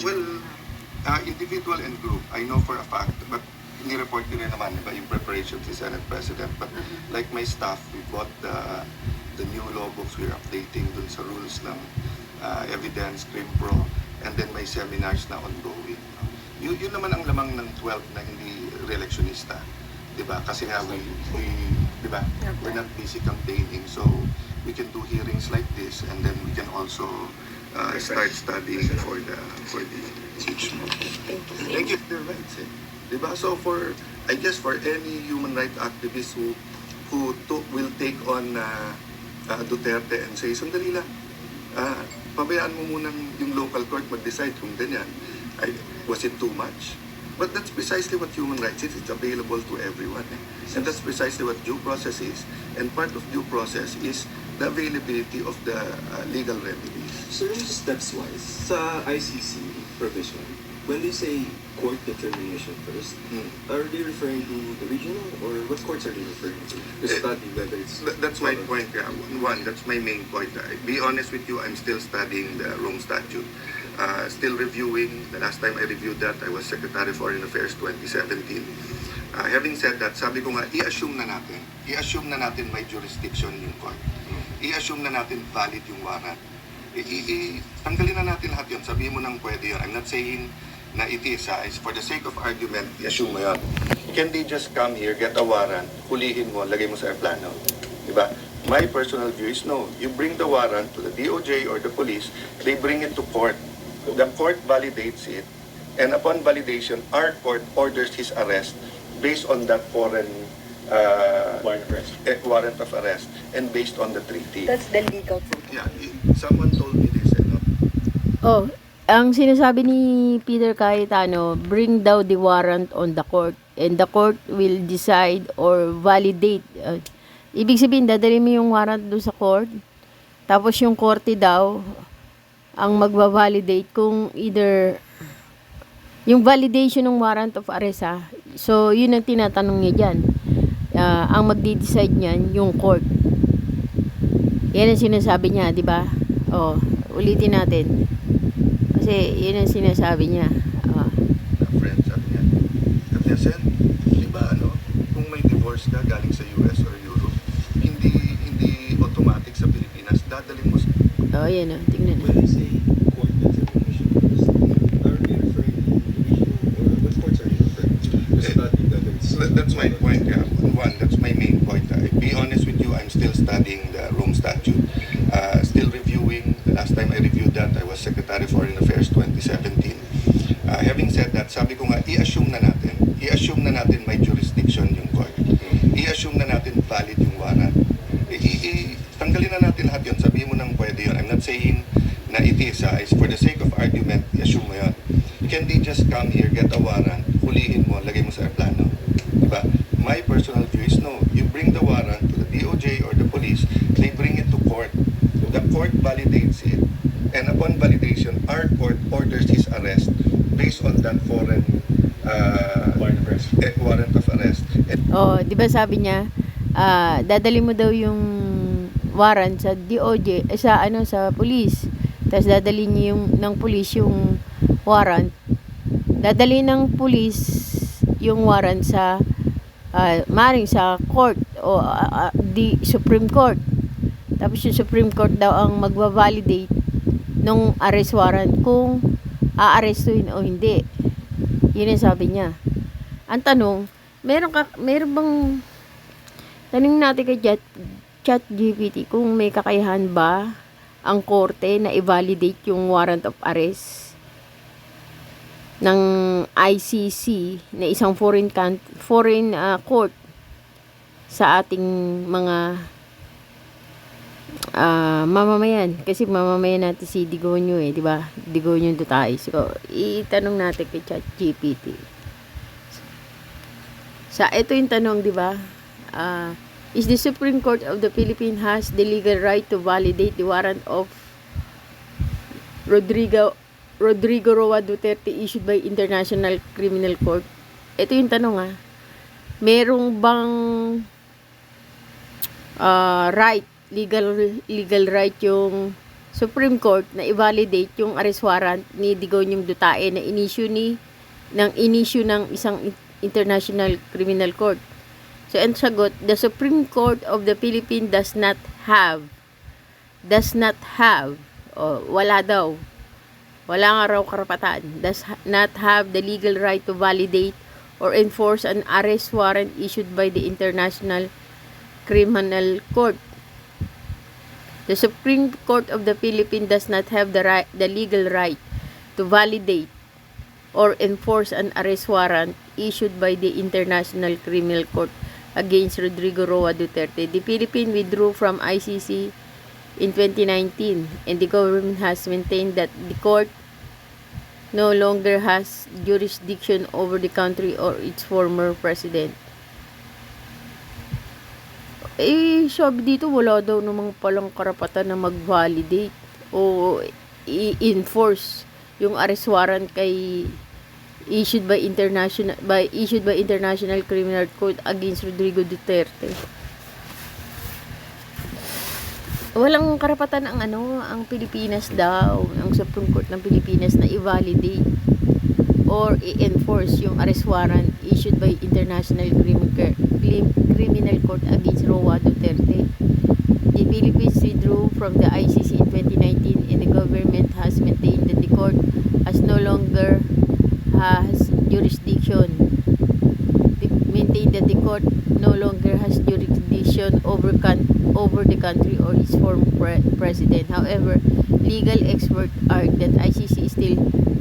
Well, individual and group, I know for a fact, but ni-report ko rin naman, iba yung preparation si Senate President. But like my staff, we bought the new law books, we're updating dun sa rules ng evidence, Crim Pro, and then may seminars na ongoing. Yun naman ang lamang ng 12 na hindi re-electionista. Diba? Kasi nga, diba? We're not busy campaigning, so we can do hearings like this, and then we can also start studying for the impeachment. Thank you. Their rights, eh. Diba? So I guess for any human rights activist who will take on Duterte and say, sandali lang, pabayaan mo munang yung local court mag-decide kung ganyan. Was it too much? But that's precisely what human rights is. It's available to everyone. Eh? And that's precisely what due process is. And part of due process is the availability of the legal remedies. So steps-wise, sa ICC provision, when they say court determination first, are they referring to the regional or what courts are they referring to? To study whether it's... That's my point. Yeah. One, that's my main point. Be honest with you, I'm still studying the Rome Statute. Still reviewing. The last time I reviewed that, I was Secretary of Foreign Affairs 2017. Having said that, sabi ko nga, i-assume na natin may jurisdiction yung court. I-assume na natin valid yung warrant. Tanggalin na natin lahat yun. Sabihin mo nang pwede yun. I'm not saying na it is. For the sake of argument, i-assume mo yun. Can they just come here, get a warrant, hulihin mo, lagay mo sa aeroplano? Diba? My personal view is no. You bring the warrant to the DOJ or the police, they bring it to court. The court validates it, and upon validation, our court orders his arrest based on that foreign warrant of arrest and based on the treaty. That's the legal proof. Yeah, someone told me this. Oh, ang sinasabi ni Peter Cayetano, bring daw the warrant on the court and the court will decide or validate. Ibig sabihin, dadali mo yung warrant doon sa court, tapos yung korte daw ang magbavalidate kung either yung validation ng warrant of arrest So, yun ang tinatanong niya dyan. Ang magdi-decide niyan, yung court. Yan ang sinasabi niya, di ba? Oh, ulitin natin. Kasi yun ang sinasabi niya. Friend, sabi niya, Sen, di ba kung may divorce ka galing sa US or Europe, hindi automatic sa Pilipinas, dadalhin mo sa... Oh, yan o. Tingnan na. When they say court determination first, are they referring to the regional or what courts are they referring to? To study whether it's... That's my point, yeah. One, that's my main point. Be honest with you, I'm still studying the Rome Statute. Still reviewing. The last time I reviewed that, I was Secretary of Foreign Affairs 2017. Having said that, sabi ko nga, i-assume na natin may jurisdiction yung court. I-assume na natin valid yung warrant. Tanggalin na natin lahat yun. Sabihin mo nang pwede yun. I'm not saying na it is. For the sake of argument, i-assume mo yun. Can they just come here, get a warrant, hulihin mo, lagay mo sa aeroplano? Diba? My personal view is no. You bring the warrant to the DOJ or the police, they bring it to court. The court validates it, and upon validation, our court orders his arrest based on that foreign warrant of arrest. Oh, di ba sabi niya, dadali mo daw yung warrant sa DOJ, sa police. Tapos dadali niya ng police yung warrant. Dadali ng police yung warrant sa maring sa court o the Supreme Court. Tapos yung Supreme Court daw ang magbavalidate ng arrest warrant kung aarestuhin o hindi. Yun ang sabi niya. Ang tanong, meron bang tanong natin kay ChatGPT kung may kakayahan ba ang korte na i-validate yung warrant of arrest ng ICC na isang foreign court sa ating mga mamamayan. Kasi mamamayan natin si Digonyo di ba? Digonyo Dutay. So, itanong natin kay ChatGPT. Ito yung tanong, di ba? Is the Supreme Court of the Philippines has the legal right to validate the warrant of Rodrigo Roa Duterte issued by International Criminal Court? Ito yung tanong Merong bang right, legal right yung Supreme Court na i-validate yung arrest warrant ni Digong Duterte na inisyu ng isang international criminal court. So, ang sagot, the Supreme Court of the Philippines does not have, wala daw, wala nga raw karapatan, does not have the legal right to validate or enforce an arrest warrant issued by the International Criminal Court. The Supreme Court of the Philippines does not have the legal right to validate or enforce an arrest warrant issued by the International Criminal Court against Rodrigo Roa Duterte. The Philippines withdrew from ICC in 2019, and the government has maintained that the court no longer has jurisdiction over the country or its former president. Sabi dito, wala daw namang palang karapatan na mag-validate o i-enforce yung arrest warrant issued by International Criminal Court against Rodrigo Duterte. Walang karapatan ang Pilipinas daw, ang Supreme Court ng Pilipinas na i-validate or i-enforce yung arrest warrant issued by International Criminal Court against Roa Duterte. The Philippines withdrew from the ICC in 2019, and the government has maintained that the court no longer has jurisdiction. Over the country or its former president. However, legal experts argue that ICC still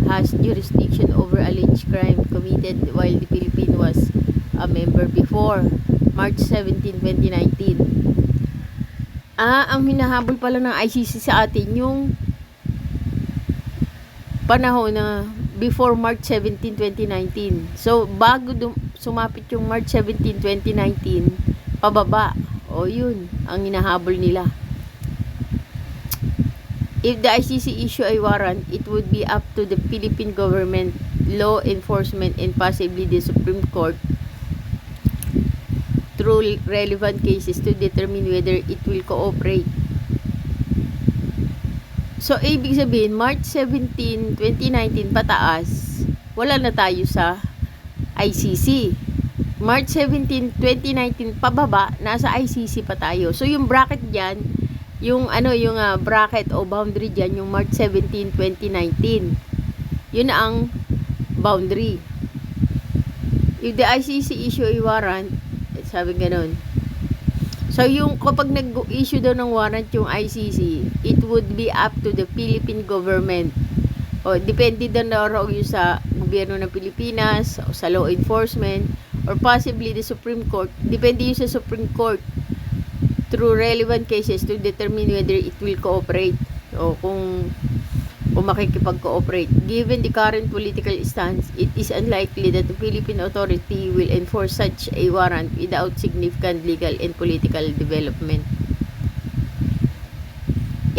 has jurisdiction over alleged crime committed while the Philippines was a member before March 17, 2019. Ang hinahabol pala ng ICC sa atin yung panahon na before March 17, 2019. So, bago sumapit yung March 17, 2019, pababa. O yun, ang hinahabol nila. If the ICC issue a warrant, it would be up to the Philippine government, law enforcement, and possibly the Supreme Court through relevant cases to determine whether it will cooperate. So, ibig sabihin, March 17, 2019 pataas, wala na tayo sa ICC. March 17, 2019 pababa, nasa ICC pa tayo. So, yung bracket diyan, yung bracket o boundary diyan, yung March 17, 2019. Yun ang boundary. If the ICC issue a warrant, sabi ganun. So, yung kapag nag-issue daw ng warrant yung ICC, it would be up to the Philippine government. O, depende daw na raw yung sa gobyerno ng Pilipinas, o sa law enforcement, or possibly the Supreme Court. Depende yung sa Supreme Court through relevant cases to determine whether it will cooperate o kung makikipag-cooperate. Given the current political stance, it is unlikely that the Philippine authority will enforce such a warrant without significant legal and political development.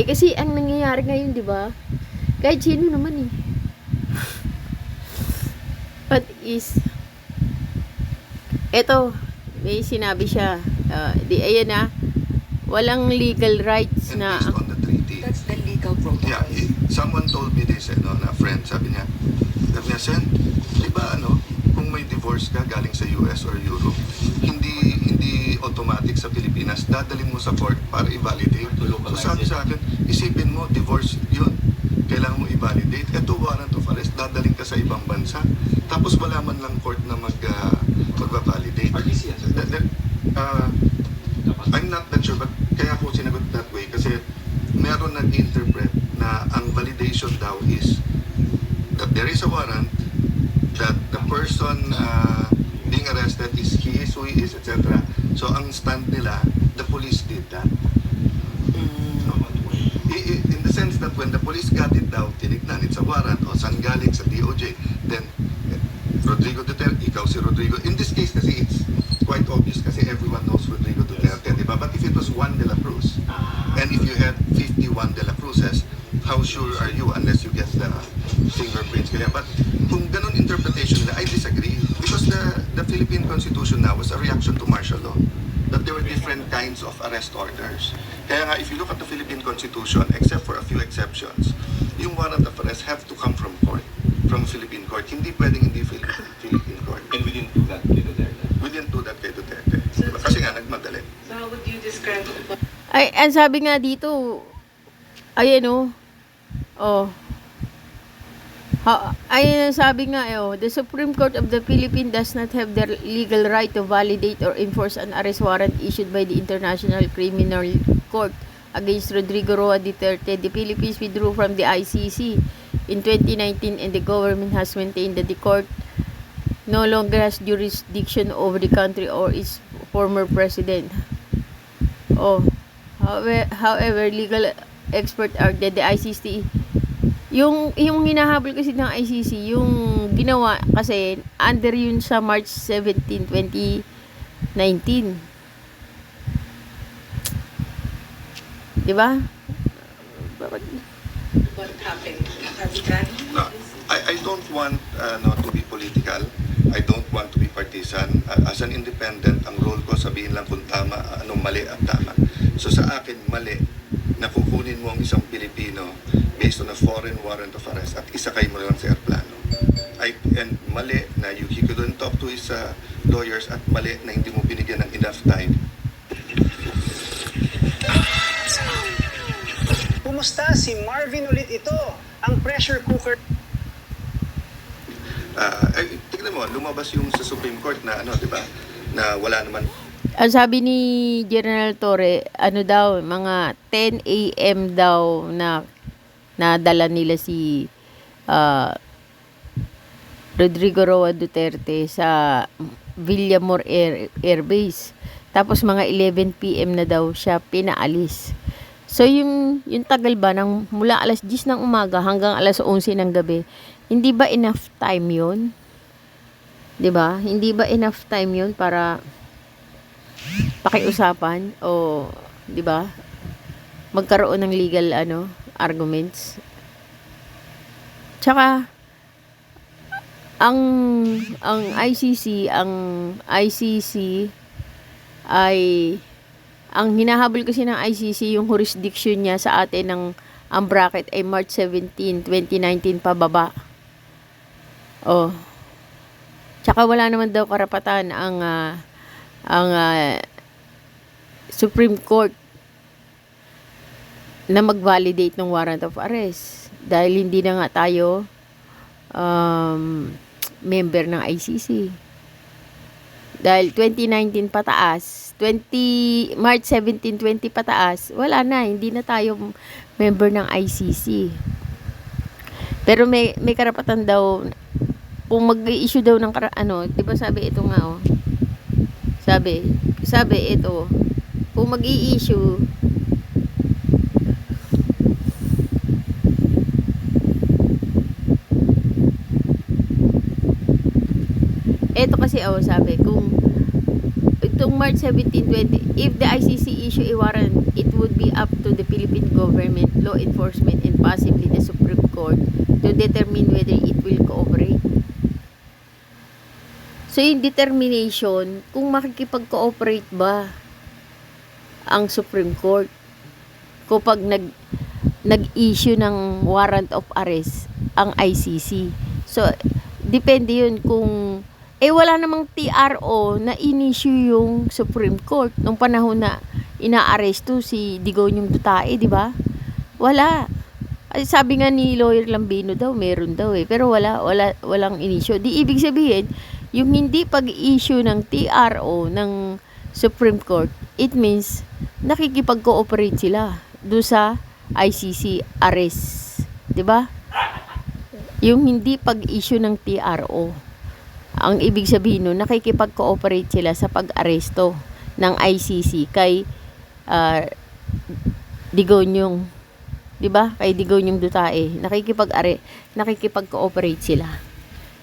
Kasi ang nangyayari ngayon, di ba? Kahit sino naman eto, may sinabi siya, ayan walang legal rights And na based on the treaty. That's the legal protocol. Yeah, someone told me this, na friend, sabi niya, Sen, di ba kung may divorce ka galing sa US or Europe, hindi automatic sa Pilipinas, dadalhin mo sa court para i-validate. So sabi sa akin, isipin mo, divorce yun, kailangan mo i-validate. Ito, warrant of arrest, dadalhin ka sa ibang bansa, tapos wala man lang court na mag-validate. I'm not that sure, but kaya ko sinagot that way kasi meron nag-interpret na ang validation daw is that there is a warrant, that the person being arrested is he is, who he is, etc. So ang stand nila, the police did that. In the sense that when the police got it daw, tinignan, it's a warrant, o saan galing sa DOJ, then Rodrigo Duterte, ikaw si Rodrigo. In this case kasi it's quite obvious kasi everyone knows Rodrigo Duterte, di ba? But if it was Juan de la Cruz, and if you had 51 de la Cruzes, how sure are you unless you get the fingerprints kaya? But kung ganun interpretation nila, I disagree. Because the Philippine Constitution now was a reaction to martial law. that there were different kinds of arrest orders. Kaya nga, if you look at the Philippine Constitution, except for a few exceptions, yung warrant of arrest have to come from court, from Philippine court. Hindi pwedeng hindi Philippine court. And we didn't do that kay Duterte. We didn't do that kay Duterte. Diba? Kasi nga, nagmadali. So how would you describe Ay, ang sabi nga dito, ayan oh, ayun ang sabi nga, the Supreme Court of the Philippines does not have the legal right to validate or enforce an arrest warrant issued by the International Criminal Court against Rodrigo Roa Duterte. The Philippines withdrew from the ICC in 2019 and the government has maintained that the court no longer has jurisdiction over the country or its former president. However, legal experts argue that the ICC, yung hinahabol kasi ng ICC, yung ginawa kasi under yun sa March 17, 2019. Diba? what happened? Arbitrary? No, I don't want to be political. I don't want to be partisan. As an independent, ang role ko sabihin lang kung tama, anong mali at tama. So sa akin, mali na kukunin mo ang isang Pilipino based on a foreign warrant of arrest at isakay mo lang sa aeroplano. And mali na he couldn't talk to his lawyers at mali na hindi mo binigyan ng enough time. Kumusta si Marvin ulit ito? Ang pressure cooker. Tignan mo, lumabas yung sa Supreme Court na di ba? Na wala naman. Ang sabi ni General Torre, daw, mga 10 a.m. daw na nadala nila si Rodrigo Roa Duterte sa Villamor Air Base. Tapos mga 11 p.m. na daw siya pinaalis. So yung tagal ba ng mula alas 10 ng umaga hanggang alas 11 ng gabi, hindi ba enough time 'yon? 'Di ba? Hindi ba enough time 'yon para pakiusapan o 'di ba? Magkaroon ng legal arguments. Tsaka ang ICC ay ang hinahabol kasi ng ICC yung jurisdiction niya sa atin ng ang bracket ay March 17, 2019 pababa. Tsaka wala naman daw karapatan ang Supreme Court na mag-validate ng warrant of arrest dahil hindi na nga tayo member ng ICC. Dahil 2019 pataas, March 17, 20 pataas, wala na, hindi na tayo member ng ICC. Pero may karapatan daw kung mag-i-issue daw ng 'di ba sabi ito nga Sabi ito, kung mag-i-issue ito kasi sabi kung itong March 17, 20, if the ICC issue a warrant, it would be up to the Philippine government, law enforcement, and possibly the Supreme Court to determine whether it will cooperate. So, yung determination, kung makikipag-cooperate ba ang Supreme Court kapag nag-issue ng warrant of arrest ang ICC. So, depende yun kung wala namang TRO na in-issue yung Supreme Court nung panahon na inaaresto si Digong Duterte, di ba? Wala. Sabi nga ni Lawyer Lambino daw, meron daw pero walang in-issue. Di ibig sabihin, yung hindi pag-issue ng TRO ng Supreme Court, it means nakikipag-cooperate sila do sa ICC arrest, di ba? Yung hindi pag-issue ng TRO. Ang ibig sabihin nun, nakikipag-cooperate sila sa pag-aresto ng ICC kay Digong, 'di ba? Kay Digong Duterte, nakikipag-cooperate sila.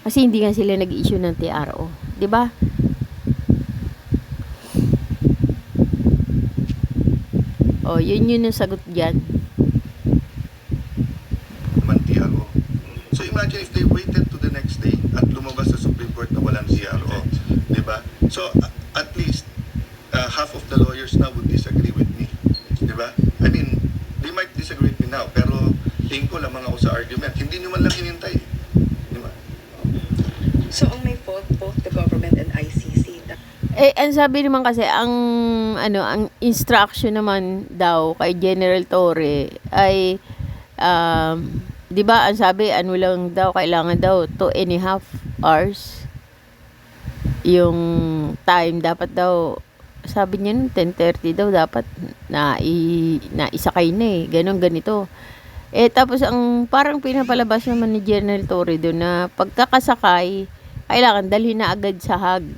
Kasi hindi nga sila nag-issue ng TRO, 'di ba? Yun ang sagot diyan. TRO. So imagine if they waited to the next day at lumabas sa Supreme Court na walang TRO, di ba? So at least half of the lawyers now would disagree with me. Di ba? I mean, they might disagree with me now, pero tingin ko lamang ako sa argument. Hindi nyo man lang hinintay. Di ba? So, ang may fault, both the government and ICC. Ang sabi naman kasi, ang instruction naman daw kay General Torre ay, di ba, ang sabi, lang daw, kailangan daw 2.5 hours. Yung time, dapat daw, sabi niya, 10:30 daw, dapat naisakay na ganito. Tapos, ang parang pinapalabas naman ni General Torre doon na pagkakasakay, kailangan dalhin na agad sa Hague.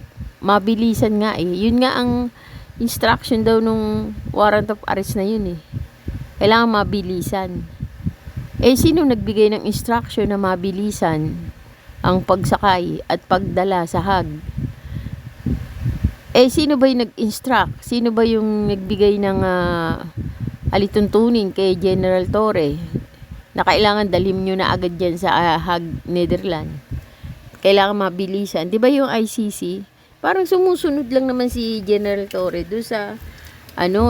Mabilisan nga Yun nga ang instruction daw nung warrant of arrest na yun Kailangan mabilisan. Sino nagbigay ng instruction na mabilisan ang pagsakay at pagdala sa Hague? Sino ba yung nag-instruct? Sino ba yung nagbigay ng alituntunin kay General Torre na kailangan dalhin nyo na agad dyan sa Hague, Netherlands? Kailangan mabilisan. Di ba yung ICC? Parang sumusunod lang naman si General Torre doon sa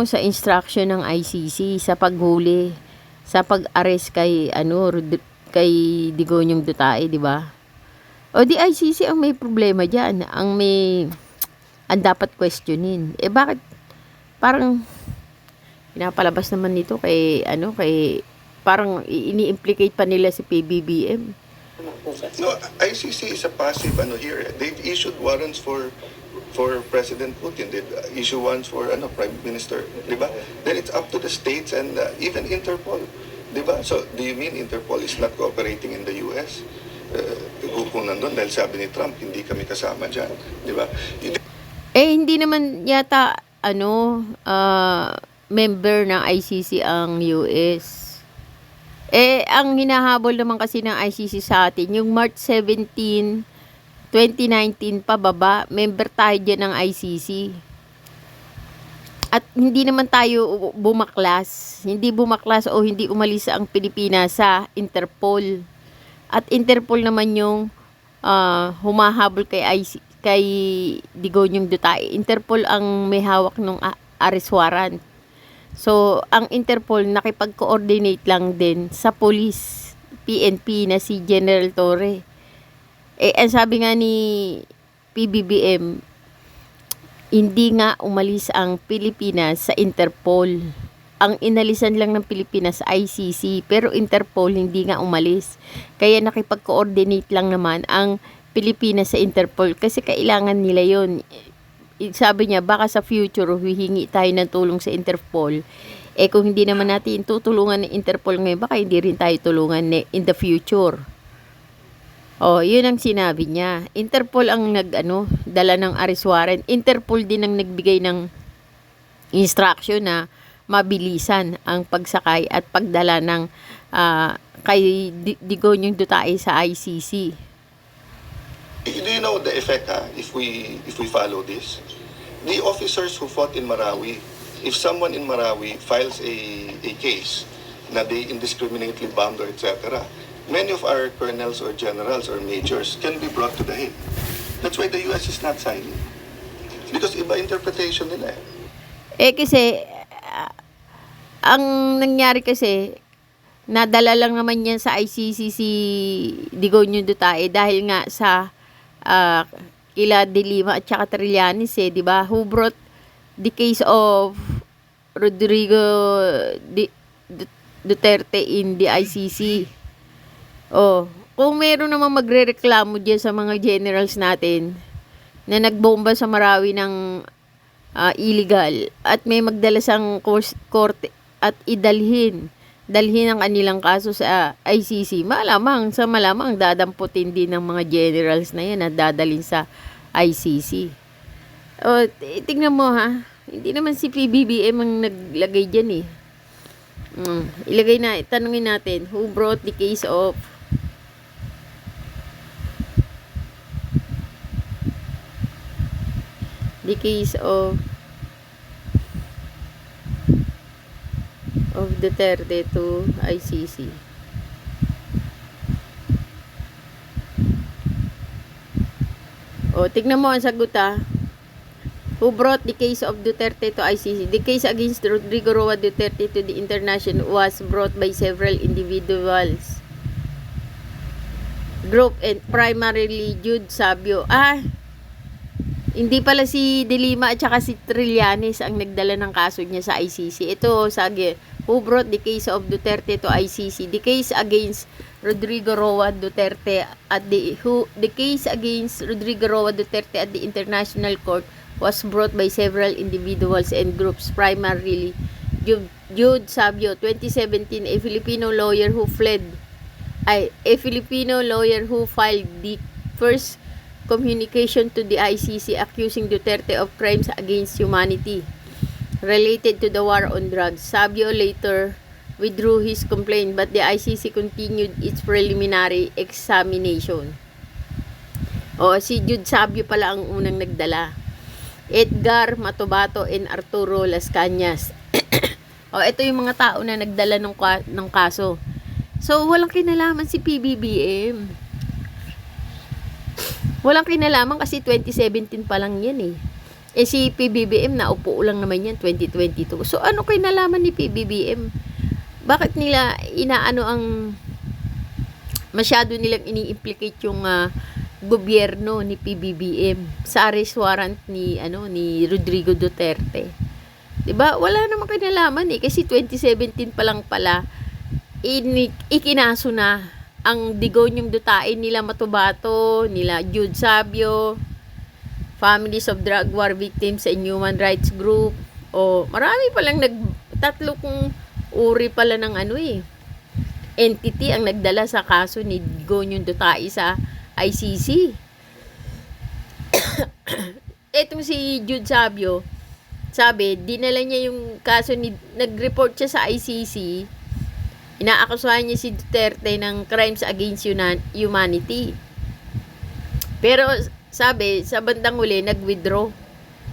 sa instruction ng ICC sa paghuli, sa pag-arrest kay kay Digonyong Duterte, di ba? O di ICC ang may problema diyan, ang dapat questionin. Bakit parang pinapalabas naman nito kay parang ini-implicate pa nila si PBBM. No, ICC is a passive here. They've issued warrants for President Putin. They've issued warrants for Prime Minister, di ba? Then it's up to the states and even Interpol, di ba? So, do you mean Interpol is not cooperating in the US? Kung nandun, dahil sabi ni Trump, hindi kami kasama dyan, di ba? Hindi naman yata member ng ICC ang US. Ang hinahabol naman kasi ng ICC sa atin, yung March 17, 2019 pababa, member tayo dyan ng ICC. At hindi naman tayo bumaklas. Hindi bumaklas o hindi umalis ang Pilipinas sa Interpol. At Interpol naman yung humahabol kay Digonyong Duterte. Interpol ang may hawak ng arrest warrant. So, ang Interpol nakipag-coordinate lang din sa police, PNP na si General Torre. Ang sabi nga ni PBBM, hindi nga umalis ang Pilipinas sa Interpol. Ang inalisan lang ng Pilipinas sa ICC, pero Interpol hindi nga umalis. Kaya nakipag-coordinate lang naman ang Pilipinas sa Interpol kasi kailangan nila yon. Sabi niya, baka sa future, hihingi tayo ng tulong sa Interpol. Kung hindi naman natin tutulungan ng Interpol ngayon, baka hindi rin tayo tulungan in the future. Yun ang sinabi niya. Interpol ang dala ng arrest warrant. Interpol din ang nagbigay ng instruction na mabilisan ang pagsakay at pagdala ng kay Digonyong Duterte sa ICC. Do you know the effect if we follow this? The officers who fought in Marawi, if someone in Marawi files a case na they indiscriminately bombed or etc., many of our colonels or generals or majors can be brought to the Hague. That's why the US is not signing. Because iba interpretation nila Kasi ang nangyari kasi nadala lang naman yan sa ICC si Digonyong Duterte dahil nga sa kila De Lima at saka Trillanes di ba? Who brought the case of Rodrigo Duterte in the ICC. Kung meron namang magrereklamo diyan sa mga generals natin na nagbomba sa Marawi ng illegal at may magdala sang korte at dalhin ang kanilang kaso sa ICC, malamang dadamputin din ng mga generals na yan at dadalhin sa ICC. Tingnan mo hindi naman si PBBM ang naglagay dyan tanungin natin, who brought the case of Duterte to ICC. Tignan mo ang sagot who brought the case of Duterte to ICC. The case against Rodrigo Roa Duterte to the international was brought by several individuals, group, and primarily Jude Sabio. Hindi pala si De Lima at saka si Trillanes ang nagdala ng kaso niya sa ICC. Ito, sabi, who brought the case of Duterte to ICC. The case against Rodrigo Roa Duterte at the case against Rodrigo Roa Duterte at the International Court was brought by several individuals and groups, primarily Jude Sabio, 2017, a Filipino lawyer who filed the first communication to the ICC accusing Duterte of crimes against humanity related to the war on drugs. Sabio later withdrew his complaint, but the ICC continued its preliminary examination. Si Jude Sabio pala ang unang nagdala. Edgar Matobato and Arturo Las Cañas. Ito yung mga tao na nagdala ng kaso. So, walang kinalaman si PBBM. Walang kinalaman kasi 2017 pa lang yan eh. Si PBBM naupo lang naman yan 2022. So, ano kinalaman ni PBBM? Bakit nila masyado nilang ini-implicate yung gobyerno ni PBBM sa arrest warrant ni Rodrigo Duterte? 'Di ba? Wala namang kinalaman eh kasi 2017 pa lang pala ikinaso na ang digonyong dutain nila Matobato, nila Jude Sabio, families of drug war victims and human rights group. Marami palang tatlo kong uri pala ng entity ang nagdala sa kaso ni digonyong dutai sa ICC. Etong si Jude Sabio, sabi, dinala niya yung kaso nag-report siya sa ICC. Inaakusahan niya si Duterte ng crimes against humanity. Pero sabi, sa bandang huli, nag-withdraw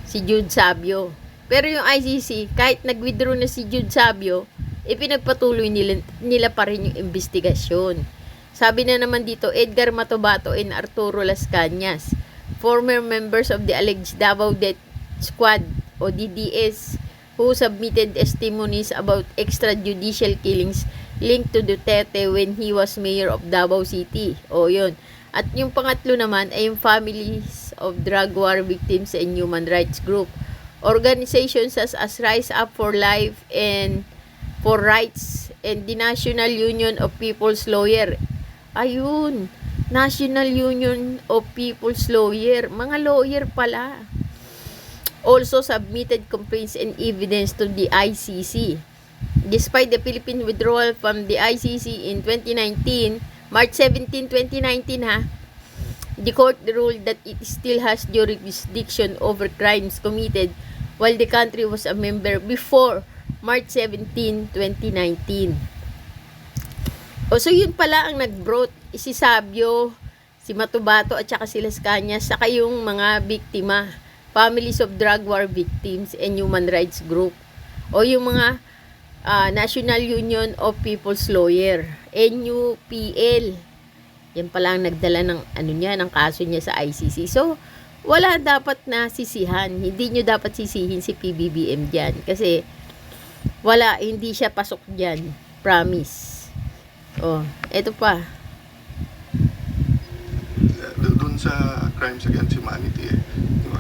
si Jude Sabio. Pero yung ICC, kahit nag-withdraw na si Jude Sabio, pinagpatuloy nila pa rin yung investigasyon. Sabi na naman dito, Edgar Matobato and Arturo Las Cañas, former members of the alleged Davao Death Squad o DDS, who submitted testimonies about extrajudicial killings linked to Duterte when he was mayor of Davao City. Yun. At yung pangatlo naman ay yung families of drug war victims and human rights group. Organizations such as Rise Up for Life and for Rights and the National Union of People's Lawyer. Ayun, National Union of People's Lawyer. Mga lawyer pala. Also submitted complaints and evidence to the ICC. Despite the Philippine withdrawal from the ICC in 2019, March 17, 2019 the court ruled that it still has jurisdiction over crimes committed while the country was a member before March 17, 2019. So yun pala ang nag-brought si Sabio, si Matobato at saka si Las Cañas, saka yung mga biktima, families of drug war victims and human rights group, yung mga National Union of People's Lawyer, NUPL. Yan pala ang nagdala ng kaso niya sa ICC. So, wala dapat na sisihan. Hindi nyo dapat sisihin si PBBM dyan. Kasi, hindi siya pasok dyan. Promise. Eto pa. Doon sa crimes against humanity,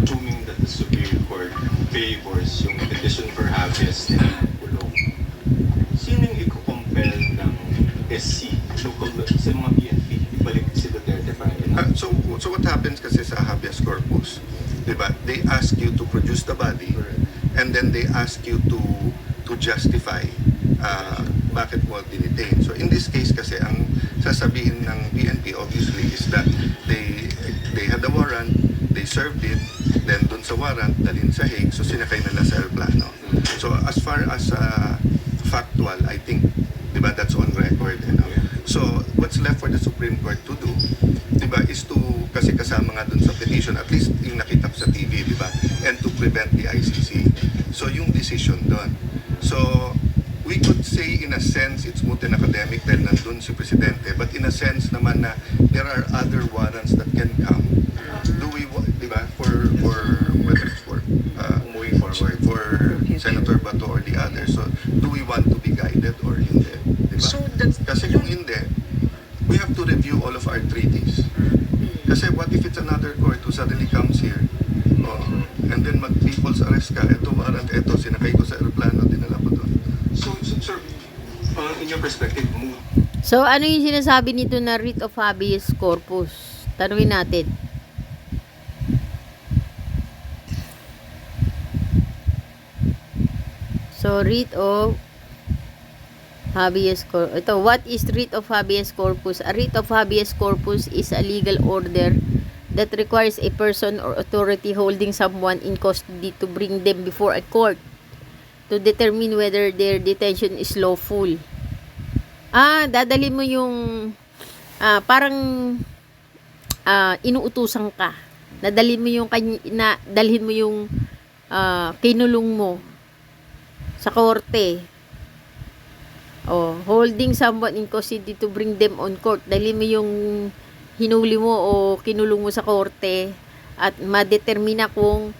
Assuming that the Supreme Court favors yung petition for habeas ni Pulong, sino yung i-compel ng SC, local, sa mga PNP, ibalik si Duterte pa rin? so what happens kasi sa habeas corpus, diba? They ask you to produce the body and then they ask you to justify bakit mo dinitain. So in this case kasi, ang sasabihin ng PNP obviously is that they had a warrant, they served it, then dun sa warrant, dalhin sa Hague, so sinakay nila sa aeroplano. So as far as factual, I think, diba, that's on record. So what's left for the Supreme Court to do, diba, is to, kasi kasama nga dun sa petition, at least yung nakita ko sa TV, diba, and to prevent the ICC. So yung decision dun. So we could say in a sense it's moot and academic dahil nandun si Presidente, but in a sense naman na there are other warrants that can come. Do we, diba, for whether it's for for Senator Bato or the others. So, do we want to be guided or hindi? Diba? So that's Kasi kung hindi, we have to review all of our treaties. Kasi what if it's another court who suddenly comes here, and then mag-people's arrest ka, eto warrant, eto, sinakay ko sa aeroplano, dinala ko doon. So, sir, in your perspective, So, ano yung sinasabi nito na writ of habeas corpus? Tanungin natin. So, writ of habeas corpus. Ito, what is writ of habeas corpus? A writ of habeas corpus is a legal order that requires a person or authority holding someone in custody to bring them before a court to determine whether their detention is lawful. Dadalhin mo yung parang inuutusan ka. Dalhin mo yung kinulong mo sa korte. Holding someone in custody to bring them on court. Dalhin mo yung hinuli mo o kinulong mo sa korte at madetermina kung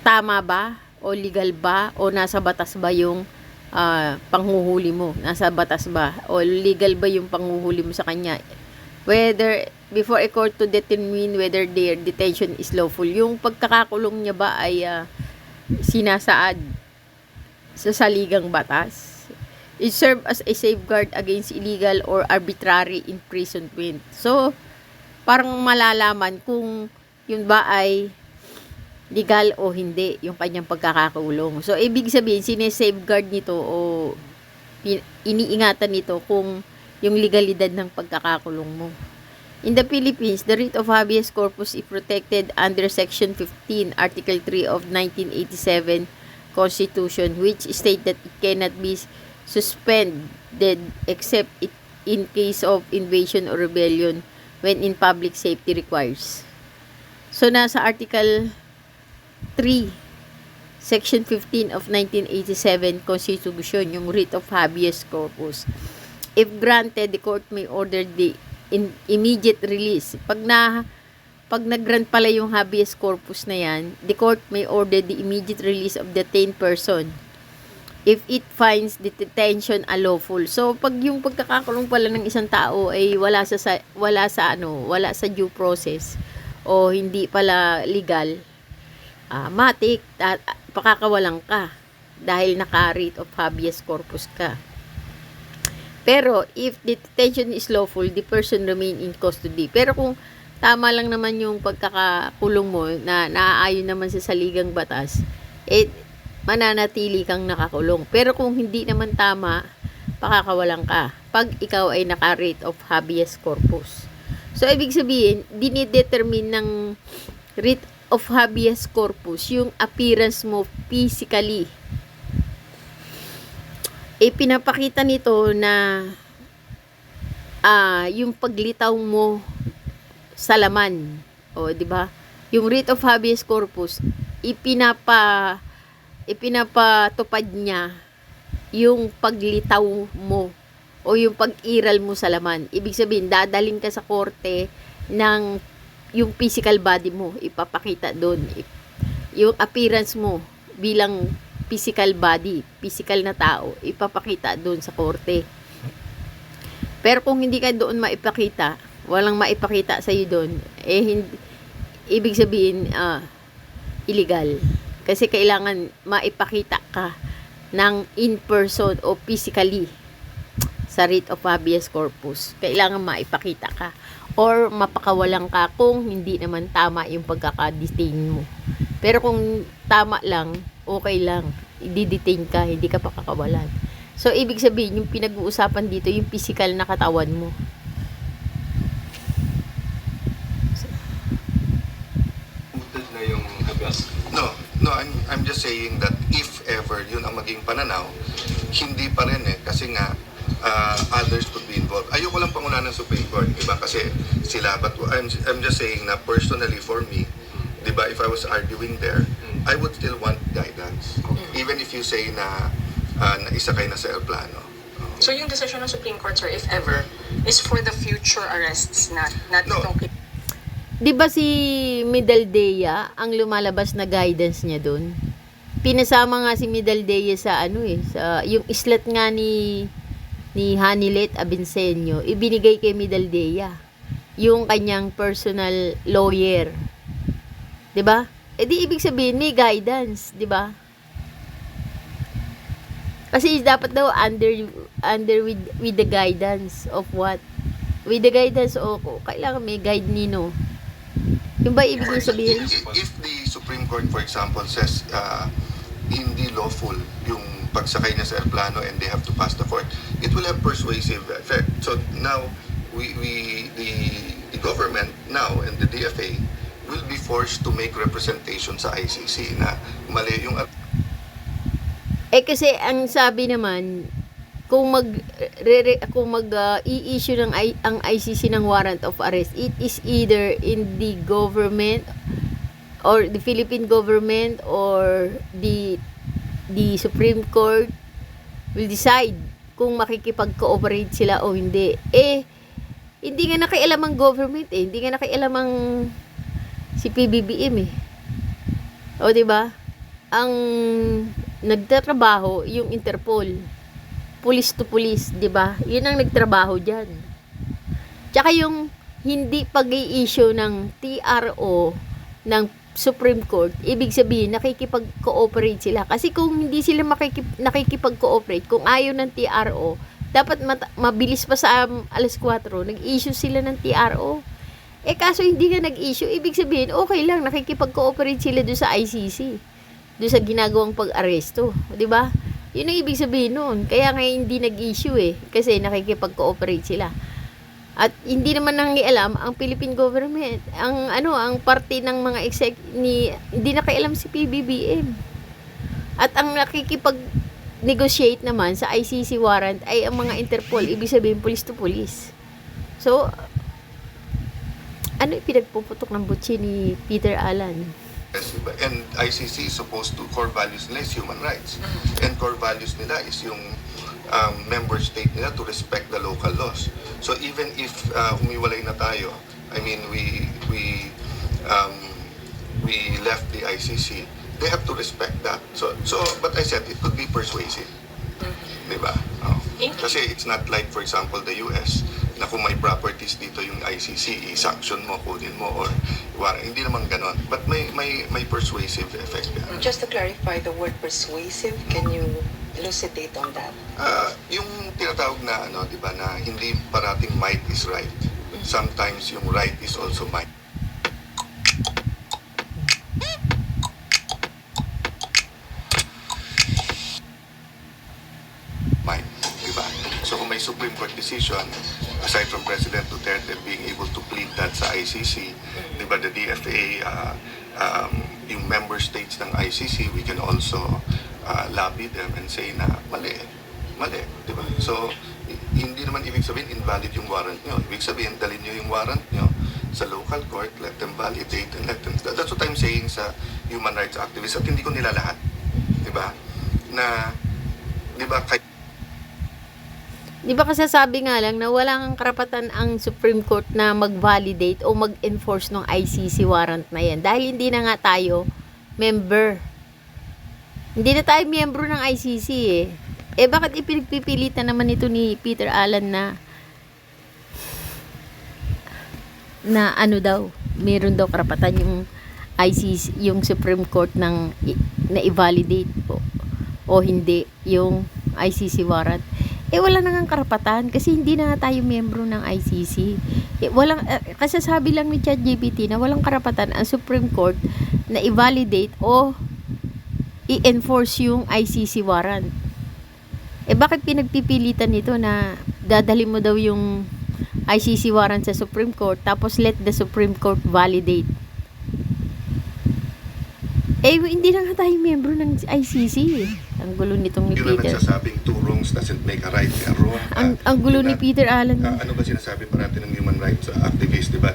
tama ba o legal ba o nasa batas ba yung panghuhuli mo, nasa batas ba o legal ba yung panghuhuli mo sa kanya, whether before a court to determine whether their detention is lawful. Yung pagkakakulong niya ba ay sinasaad sa saligang batas. It serve as a safeguard against illegal or arbitrary imprisonment. So parang malalaman kung yun ba ay legal o hindi yung kanyang pagkakakulong. So, ibig sabihin, sinesafeguard nito o iniingatan nito kung yung legalidad ng pagkakakulong mo. In the Philippines, the writ of habeas corpus is protected under Section 15, Article 3 of 1987 Constitution, which state that it cannot be suspended except in case of invasion or rebellion when in public safety requires. So, nasa Article 3, Section 15 of 1987 Constitution, yung writ of habeas corpus. If granted, the court may order the immediate release. Pag nag-grant pala yung habeas corpus na yan, the court may order the immediate release of the detained person if it finds the detention unlawful. So, pag yung pagkakakulong pala ng isang tao ay wala sa due process o hindi pala legal, matik, pakakawalan ka dahil naka-writ of habeas corpus ka. Pero, if the detention is lawful, the person remain in custody. Pero kung tama lang naman yung pagkakakulong mo na naaayon naman sa saligang batas, mananatili kang nakakulong. Pero kung hindi naman tama, pakakawalan ka pag ikaw ay naka-writ of habeas corpus. So, ibig sabihin, dinidetermine ng writ of habeas corpus yung appearance mo physically. Pinapakita nito na yung paglitaw mo sa laman. O, di ba? Yung writ of habeas corpus, ipinapatupad niya yung paglitaw mo o yung pag-iral mo sa laman. Ibig sabihin, dadaling ka sa korte ng yung physical body mo, ipapakita doon. Yung appearance mo bilang physical body, physical na tao, ipapakita doon sa korte. Pero kung hindi ka doon maipakita, walang maipakita sa iyo doon, ibig sabihin, illegal. Kasi kailangan maipakita ka ng in person o physically sa writ of habeas corpus. Kailangan maipakita ka or mapakawalan ka kung hindi naman tama yung pagkaka-detain mo. Pero kung tama lang, okay lang. I-detain ka, hindi ka pakakawalan. So, ibig sabihin, yung pinag-uusapan dito, yung physical na katawan mo. muted na yung habeas. No, I'm just saying that if ever yun ang maging pananaw, hindi pa rin kasi nga others could be involved. Ayoko lang pangunahan ng Supreme Court, diba? Kasi sila, but I'm just saying na personally for me, diba, if I was arguing there, I would still want guidance. Even if you say na naisakay na sa aeroplano. So yung decision ng Supreme Court, sir, if ever, is for the future arrests, not No. itong Di ba si Medaldea, ang lumalabas na guidance niya doon? Pinasama nga si Medaldea sa sa yung islat nga ni Hanilet Abensenyo, ibinigay kay Medaldea yung kanyang personal lawyer. 'Di ba? Eh di ibig sabihin may guidance, 'di ba? Kasi dapat daw under with the guidance of what? With the guidance o kailangan may guide nino. Yung ba ibig sabihin? If the Supreme Court, for example, says hindi lawful yung pagsakay niya sa aeroplano and they have to pass the court, it will have persuasive effect. So now, the government now and the DFA will be forced to make representation sa ICC na mali yung... Kasi ang sabi naman, kung i-issue ng ang ICC ng warrant of arrest, it is either in the government or the Philippine government or the Supreme Court will decide kung makikipag-cooperate sila o hindi. Hindi nga nakialam ang government hindi nga nakialam ang si PBBM O, di ba? Ang nagtatrabaho yung Interpol. Police to police, di ba? Yun ang nagtrabaho diyan. Tsaka yung hindi pag-i-issue ng TRO ng Supreme Court, ibig sabihin nakikipag-cooperate sila. Kasi kung hindi sila nakikipag-cooperate, kung ayaw ng TRO, dapat mabilis pa sa alas 4, nag-issue sila ng TRO. Kaso hindi nga nag-issue, ibig sabihin, okay lang, nakikipag-cooperate sila doon sa ICC. Doon sa ginagawang pag-aresto. Di ba? Yun ang ibig sabihin noon. Kaya nga hindi nag-issue kasi nakikipag-cooperate sila. At hindi naman nangialam ang Philippine government. Ang parte ng mga hindi nakialam si PBBM. At ang nakikipag-negotiate naman sa ICC warrant ay ang mga Interpol, ibig sabihin police to police. So, ano yung pinagpuputok ng butsi ni Peter Allen? And ICC is supposed to, core values nila is human rights. And core values nila is yung member state nila to respect the local laws. So even if humiwalay na tayo, I mean we left the ICC, they have to respect that. So but I said it could be persuasive. Diba? Kasi it's not like, for example, the US na kung may properties dito yung ICC, i-sanction mo, kunin mo, or hindi naman ganon. But may persuasive effect. Just to clarify the word persuasive, can you elucidate on that? Yung tinatawag na di ba, na hindi parating might is right. Sometimes yung right is also might. Might, di ba? So kung may Supreme Court decision, aside from President Duterte being able to plead that sa ICC, di ba, the DFA, yung member states ng ICC, we can also lobby them and say na mali, di ba? So, hindi naman ibig sabihin invalid yung warrant nyo. Ibig sabihin, dalhin nyo yung warrant nyo sa local court, let them validate, and let them... That's what I'm saying sa human rights activists, at hindi ko nila lahat, di ba? Na, di ba, Di ba kasi sabi nga lang na walang karapatan ang Supreme Court na mag-validate o mag-enforce ng ICC warrant na yan. Dahil hindi na nga tayo member. Hindi na tayo miyembro ng ICC bakit ipinagpipilitan naman ito ni Peter Allen na daw, meron daw karapatan yung ICC, yung Supreme Court na i-validate o hindi yung ICC warrant. Wala na nga karapatan kasi hindi na nga tayo miyembro ng ICC. Kasi sabi lang ni ChatGPT na walang karapatan ang Supreme Court na i-validate o i-enforce yung ICC warrant. Bakit pinagpipilitan nito na dadali mo daw yung ICC warrant sa Supreme Court tapos let the Supreme Court validate? Hindi na nga tayo miyembro ng ICC Ang gulo nitong ni Peter. Yun na Peter. nagsasabing two wrongs doesn't make a right, a wrong. Ang gulo ni Peter Allen. Ano ba sinasabi pa natin ng human rights activists, di ba?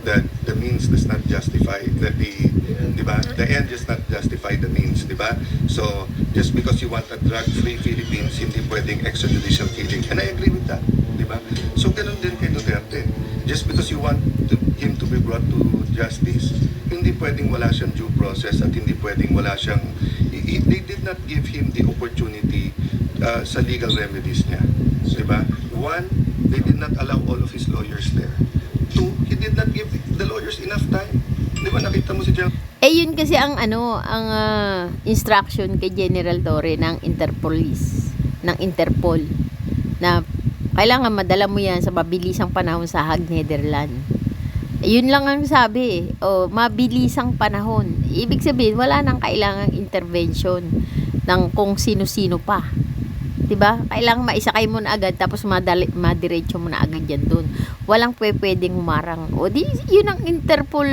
The means does not justify the end does not justify the means, di ba? So, just because you want a drug-free Philippines, hindi pwedeng extrajudicial killing. And I agree with that, di ba? So, ganun din kay Duterte. just because you want him to be brought to justice, hindi pwedeng wala siyang due process at hindi pwedeng wala siyang, they did not give him the opportunity sa legal remedies niya. Diba? One, they did not allow all of his lawyers there. Two, he did not give the lawyers enough time. Diba nakita mo si General? Yun kasi ang instruction kay General Torre ng Interpol na kailangan madala mo yan sa mabilisang panahon sa Hague, Netherlands. Yun lang ang sabi mabilisang panahon. Ibig sabihin, wala nang kailangang intervention ng kung sino-sino pa. 'Di ba? Kailangan maisakay mo na agad tapos madiretso mo na agad yan doon. Walang pwedeng humarang. Yun ang Interpol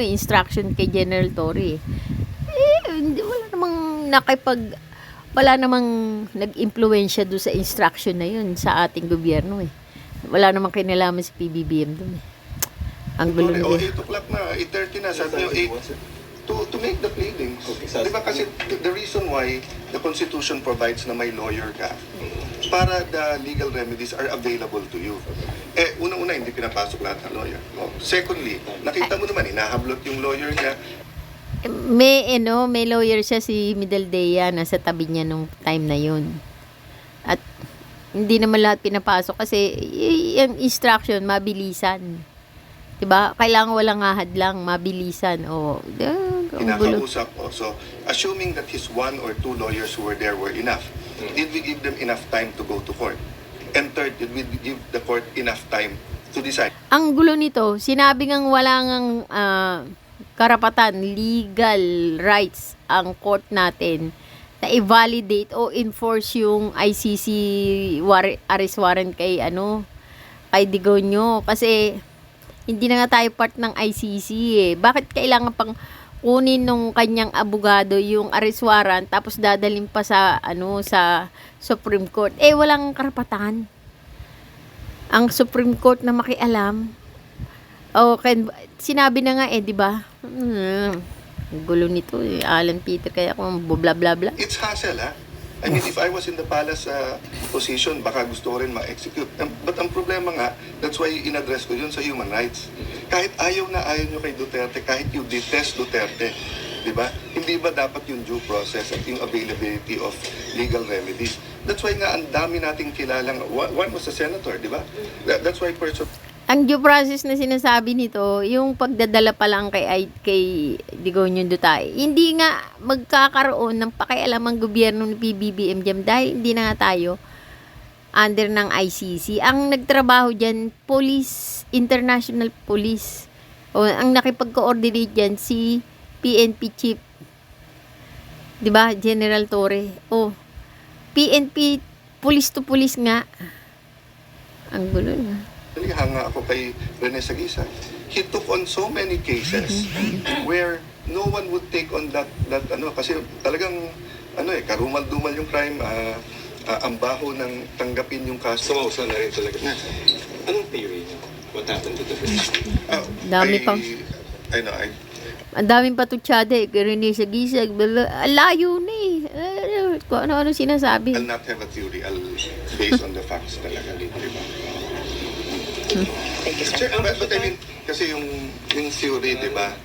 instruction kay General Torre. Wala namang nag-impluwensya doon sa instruction na yun sa ating gobyerno eh. Wala namang kinalaman si PBBM doon eh. Ang gulo Oh, din. 8 o'clock na, 8:30 na, sabi nyo 8 to make the pleadings. Diba kasi the reason why the Constitution provides na may lawyer ka para the legal remedies are available to you. Unang-una, hindi pinapasok lahat ng lawyer. Secondly, nakita mo naman, hinahablot yung lawyer niya. May lawyer siya, si Middledea, nasa tabi niya nung time na yun. At hindi naman lahat pinapasok kasi yung instruction, mabilisan. Diba? Kailangan walang ahad lang, mabilisan. Kinakausap. So, assuming that his 1 or 2 lawyers who were there were enough, did we give them enough time to go to court? And third, did we give the court enough time to decide? Ang gulo nito, sinabi ngang wala ngang karapatan, legal rights ang court natin na i-validate o enforce yung ICC arrest warrant kay Digonio kasi hindi na nga tayo part ng ICC eh. Bakit kailangan pang kunin nung kanyang abogado yung arrest warrant tapos dadalhin pa sa sa Supreme Court? Walang karapatan ang Supreme Court na makialam. Sinabi na nga di ba? Gulo nito Alan Peter kaya kung bla bla bla. It's hassle, ha? I mean, if I was in the palace position, baka gusto ko rin ma-execute. But ang problema nga, that's why in-address ko yun sa human rights. Kahit ayaw nyo kay Duterte, kahit you detest Duterte, di ba? Hindi ba dapat yung due process at yung availability of legal remedies? That's why nga, ang dami nating kilalang, one was a senator, di ba? That's why Ang due process na sinasabi nito, yung pagdadala pa lang kay Digonio Duterte, hindi nga magkakaroon ng pakialam ang gobyerno ng PBBM dyan dahil hindi na nga tayo under ng ICC. Ang nagtrabaho dyan, police, international police. Ang nakipag-coordinate dyan, si PNP chief. Diba? General Torre. PNP, police to police nga. Ang gulo na. hanga ako kay Rene Saguisa. He took on so many cases where no one would take on that kasi talagang karumal-dumal yung crime, ang baho ng tanggapin yung kaso. Sumausa na rin talaga. Anong theory niyo? What happened to the bridge? Dami pang ang daming patutsada Rene Saguisa, layo na kung ano-ano sinasabi. I'll not have a theory. I'll based on the facts talaga. Diba? Thank you, sir. But I mean, kasi yung theory, di ba?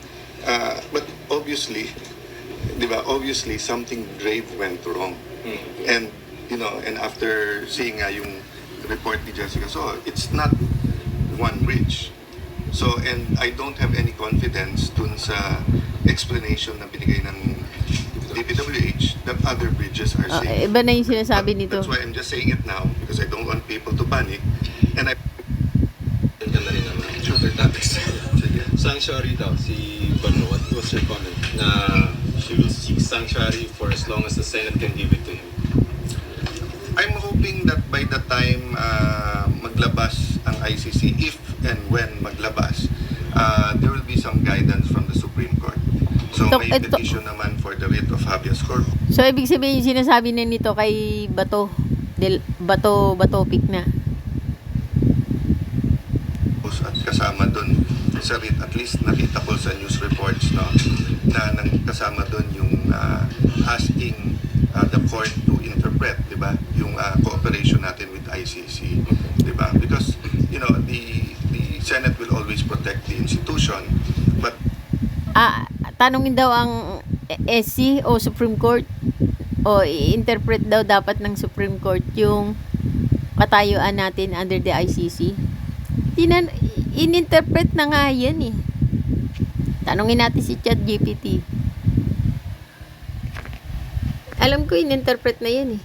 But obviously, di ba? Obviously, something grave went wrong. And, and after seeing yung report ni Jessica, so it's not one bridge. So, and I don't have any confidence dun sa explanation na binigay ng DPWH that other bridges are safe. Iba na yung sinasabi nito. That's why I'm just saying it now because I don't want people to panic. And Ganda rin naman. Other topics. Sanctuary daw, si Bono, what was your comment? Na she will seek sanctuary for as long as the Senate can give it to him. I'm hoping that by the time maglabas ang ICC, if and when maglabas, there will be some guidance from the Supreme Court. So may petition naman for the writ of habeas corpus. So ibig sabihin yung sinasabi na nito kay Batopic na. At kasama doon sa writ, at least nakita ko sa news reports na kasama doon yung asking the court to interpret, di ba, yung cooperation natin with ICC, di ba? Because the Senate will always protect the institution, but Tanungin daw ang SC o Supreme Court o i-interpret daw dapat ng Supreme Court yung katayuan natin under the ICC. In-interpret na nga yan eh. Tanungin natin si ChatGPT. Alam ko in-interpret na yan eh.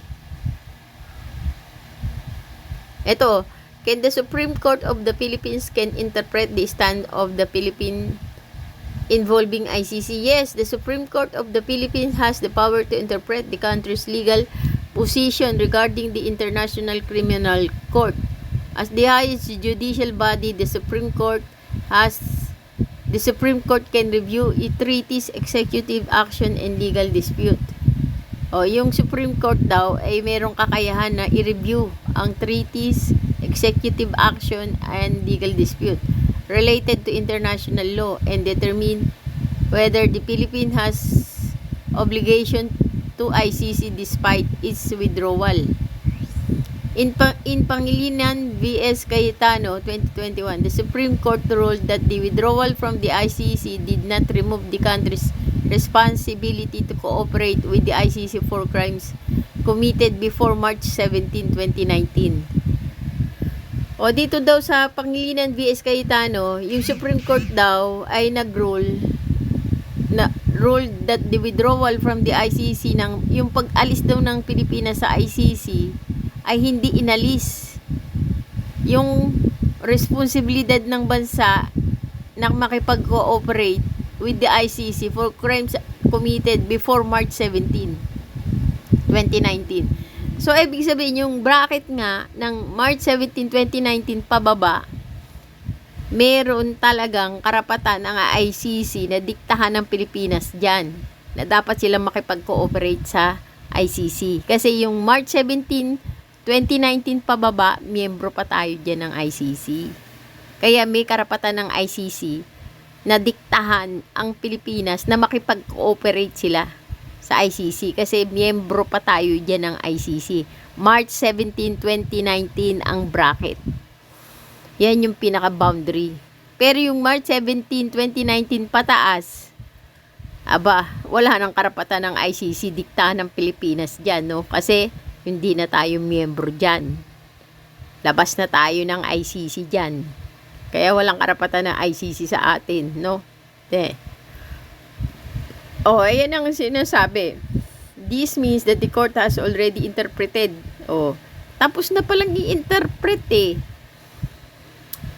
Ito, can the Supreme Court of the Philippines can interpret the stand of the Philippine involving ICC? Yes, the Supreme Court of the Philippines has the power to interpret the country's legal position regarding the International Criminal Court. As the highest judicial body, the Supreme Court can review treaties, executive action, and legal dispute. O, yung Supreme Court daw ay merong kakayahan na i-review ang treaties, executive action, and legal dispute related to international law and determine whether the Philippines has obligation to ICC despite its withdrawal. In Pangilinan vs. Cayetano 2021, the Supreme Court ruled that the withdrawal from the ICC did not remove the country's responsibility to cooperate with the ICC for crimes committed before March 17, 2019. O dito daw sa Pangilinan vs. Cayetano, yung Supreme Court daw ay ruled that the withdrawal from the ICC yung pag-alis daw ng Pilipinas sa ICC ay hindi inalis yung responsibilidad ng bansa na makipag-cooperate with the ICC for crimes committed before March 17, 2019. So, ibig sabihin, yung bracket nga ng March 17, 2019 pababa, meron talagang karapatan ang ICC na diktahan ng Pilipinas dyan, na dapat silang makipag-cooperate sa ICC. Kasi yung March 17, 2019 pababa, miyembro pa tayo dyan ng ICC. Kaya may karapatan ng ICC na diktahan ang Pilipinas na makipag-cooperate sila sa ICC kasi miyembro pa tayo dyan ng ICC. March 17, 2019 ang bracket. Yan yung pinaka-boundary. Pero yung March 17, 2019 pataas, wala nang karapatan ng ICC diktahan ng Pilipinas dyan, no? Kasi hindi na tayo miyembro dyan. Labas na tayo ng ICC dyan. Kaya walang karapatan ng ICC sa atin, no? Ayan ang sinasabi. This means that the court has already interpreted. Tapos na palang i-interpret eh.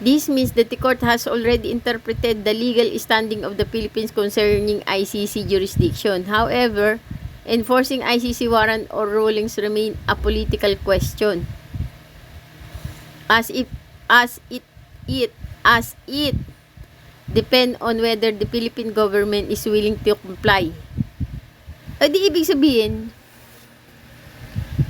This means that the court has already interpreted the legal standing of the Philippines concerning ICC jurisdiction. However, enforcing ICC warrant or rulings remain a political question. As it depend on whether the Philippine government is willing to comply. Di ibig sabihin,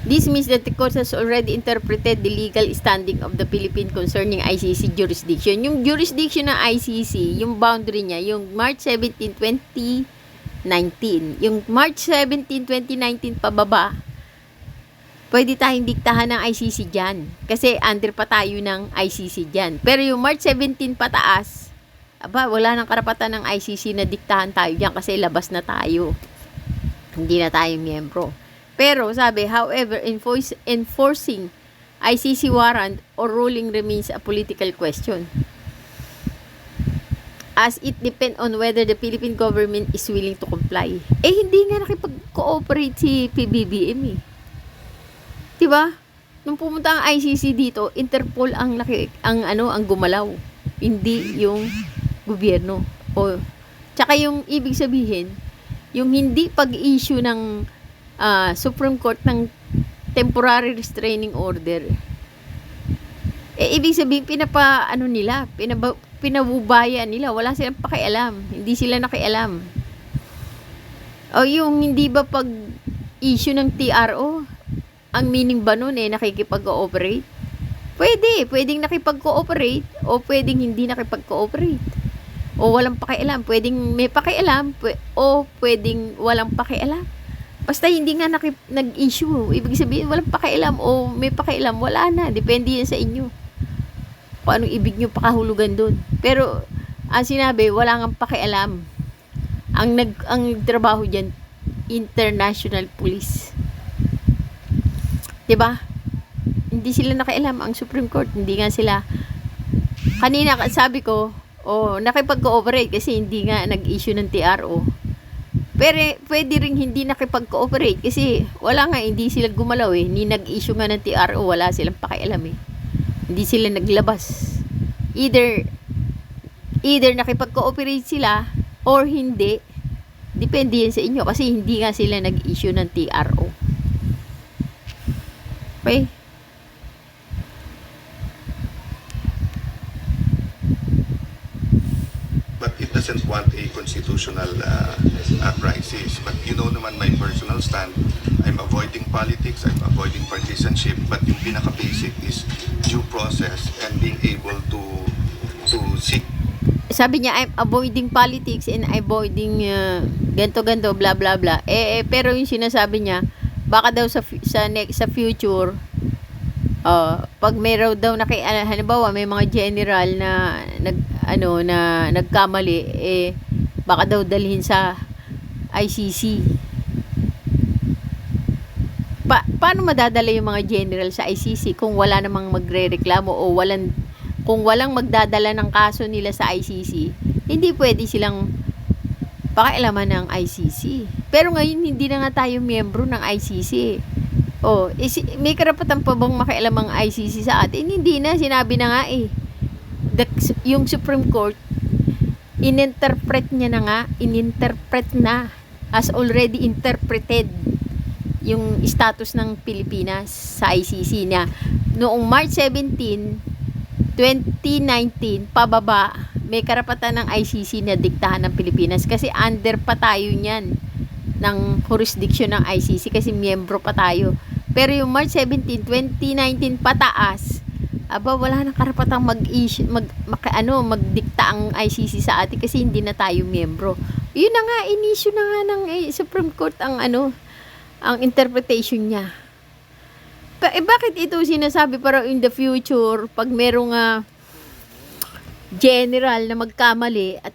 this means that the court has already interpreted the legal standing of the Philippines concerning ICC jurisdiction. Yung jurisdiction ng ICC, yung boundary niya, yung March 17, 2019. Yung March 17, 2019 pababa, pwede tayong diktahan ng ICC dyan. Kasi under pa tayo ng ICC dyan. Pero yung March 17 pataas, wala nang karapatan ng ICC na diktahan tayo dyan kasi labas na tayo. Hindi na tayo miyembro. Pero sabi, however, enforcing ICC warrant or ruling remains a political question. As it depends on whether the Philippine government is willing to comply. Hindi nga nakipag-cooperate si PBBM eh. Diba? Nung pumunta ang ICC dito, Interpol ang gumalaw. Hindi yung gobyerno. Tsaka yung ibig sabihin, yung hindi pag-issue ng Supreme Court ng temporary restraining order, ibig sabihin, pinabubaya nila. Wala silang pakialam. Hindi sila nakialam. Yung hindi ba pag-issue ng TRO, ang meaning ba nun nakikipag-cooperate? Pwedeng nakipag-cooperate o pwedeng hindi nakipag-cooperate. O walang pakialam, pwedeng may pakialam o pwedeng walang pakialam. Basta hindi nga nag-issue. Ibig sabihin, walang pakialam o may pakialam, wala na. Depende yan sa inyo. kung anong ibig nyo pakahulugan doon. Pero, ang sinabi, wala nga pakialam. Ang trabaho dyan, international police. 'Di ba? Hindi sila nakialam ang Supreme Court, hindi nga sila. Kanina sabi ko, nakipag-cooperate kasi hindi nga nag-issue ng TRO. Pero pwede ring hindi nakipag-cooperate kasi wala nga, hindi sila gumalaw eh. Ni nag-issue nga ng TRO, wala silang pakialam eh. Hindi sila naglabas. Either nakipag-cooperate sila or hindi. Depende yan sa inyo kasi hindi nga sila nag-issue ng TRO. Okay? But it doesn't want a constitutional crisis. But you know naman my personal stand, I'm avoiding politics, I'm avoiding partisanship, but yung pinaka-basic is due process and being able to seek. Sabi niya, I'm avoiding politics and avoiding ganto, blah, blah, blah. Pero yung sinasabi niya, baka daw sa future, pag may raw daw halimbawa may mga general na nagkamali, baka daw dalhin sa ICC. Paano madadala yung mga general sa ICC kung wala namang magrereklamo o kung walang magdadala ng kaso nila sa ICC? Hindi pwede silang pakialaman ng ICC. Pero ngayon hindi na nga tayo miyembro ng ICC. May karapatan pa bang makialam ang ICC sa atin? Hindi na, sinabi na nga eh. Yung Supreme Court, ininterpret na, has already interpreted yung status ng Pilipinas sa ICC na noong March 17, 2019, pababa, may karapatan ng ICC na diktahan ng Pilipinas kasi under pa tayo niyan ng jurisdiction ng ICC kasi miyembro pa tayo. Pero yung March 17, 2019 pataas, wala nang karapatang magdikta ang ICC sa atin kasi hindi na tayo miyembro. Yun na nga, in-issue na nga ng Supreme Court ang interpretation niya. Bakit ito sinasabi para in the future, pag merong general na magkamali at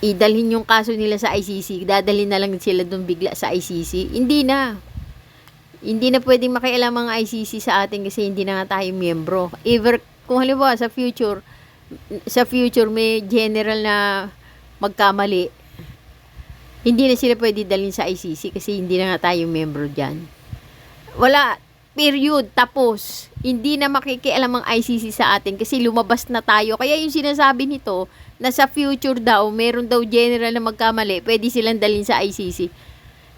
idalhin yung kaso nila sa ICC, dadalhin na lang sila doon bigla sa ICC? Hindi na pwedeng makialam ang ICC sa atin kasi hindi na nga tayo miyembro. Kung halimbawa sa future may general na magkamali, hindi na sila pwede dalhin sa ICC kasi hindi na nga tayo miyembro dyan. Wala, period, tapos. Hindi na makikialam ang ICC sa atin kasi lumabas na tayo. Kaya yung sinasabi nito, na sa future daw, meron daw general na magkamali, pwede silang dalhin sa ICC.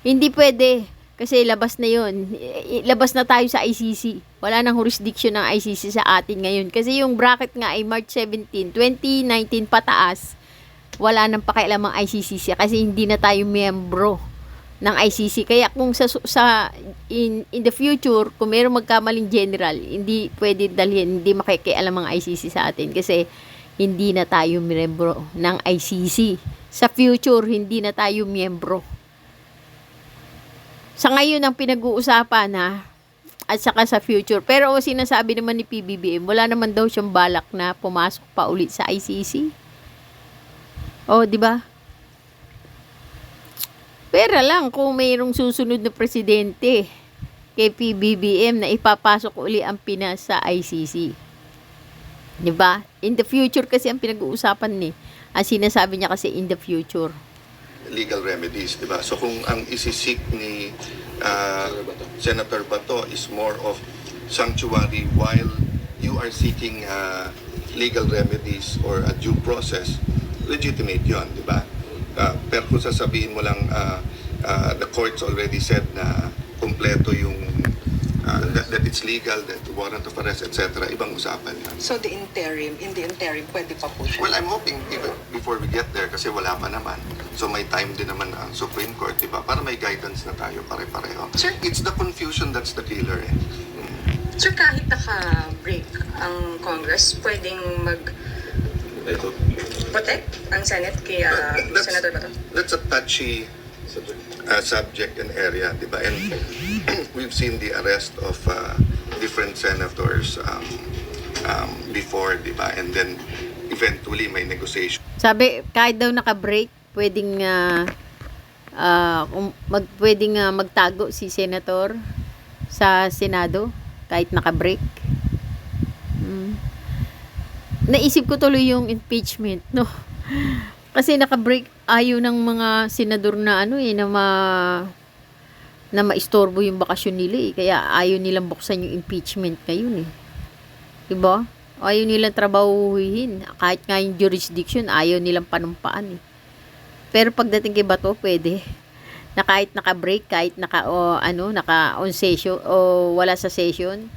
Hindi pwede, kasi labas na yun. Labas na tayo sa ICC. Wala nang jurisdiction ng ICC sa atin ngayon. Kasi yung bracket nga ay March 17, 2019 pataas, wala nang pakialam ang ICC kasi hindi na tayo miyembro ng ICC. Kaya kung in the future, kung mayroong magkamaling general, hindi pwede dalhin, hindi makikialam ang ICC sa atin kasi hindi na tayo miyembro ng ICC. Sa future, hindi na tayo miyembro. Sa ngayon ang pinag-uusapan at saka sa future. Pero sinasabi naman ni PBBM, wala naman daw siyang balak na pumasok pa ulit sa ICC. Di ba? Pero lang kung mayroong susunod na presidente kay PBBM na ipapasok uli ang Pinas sa ICC. Diba? In the future kasi ang pinag-uusapan ang sinasabi niya kasi in the future. Legal remedies, di ba? So kung ang isisik ni Senator Bato is more of sanctuary while you are seeking legal remedies or a due process, legitimate yon, di ba? Pero kung sasabihin mo lang the courts already said na kumpleto yung that it's legal, that warrant of arrest, etc. Ibang usapan yan. So in the interim, pwede pa po siya? Well, I'm hoping even before we get there kasi wala pa naman. So may time din naman ang Supreme Court, di ba? Para may guidance na tayo pare-pareho. Sir, It's the confusion that's the killer eh. sir, kahit naka-break ang Congress, pwedeng protect ang Senate kay Senator Bato? That's a touchy subject and area, di ba? And we've seen the arrest of different senators before, di ba? And then eventually may negotiation. Sabi, kahit daw naka-break, pwedeng pwedeng magtago si senator sa Senado kahit naka-break. Naisip ko tuloy yung impeachment, no? Kasi naka-break, ayaw ng mga senador na na maistorbo yung bakasyon nila eh. Kaya ayaw nilang buksan yung impeachment ngayon eh. Diba? Ayaw nilang trabahuhin. Kahit nga yung jurisdiction, ayaw nilang panumpaan eh. Pero pagdating kay Bato, pwede. Na kahit naka-break, kahit naka-on session, o wala sa session,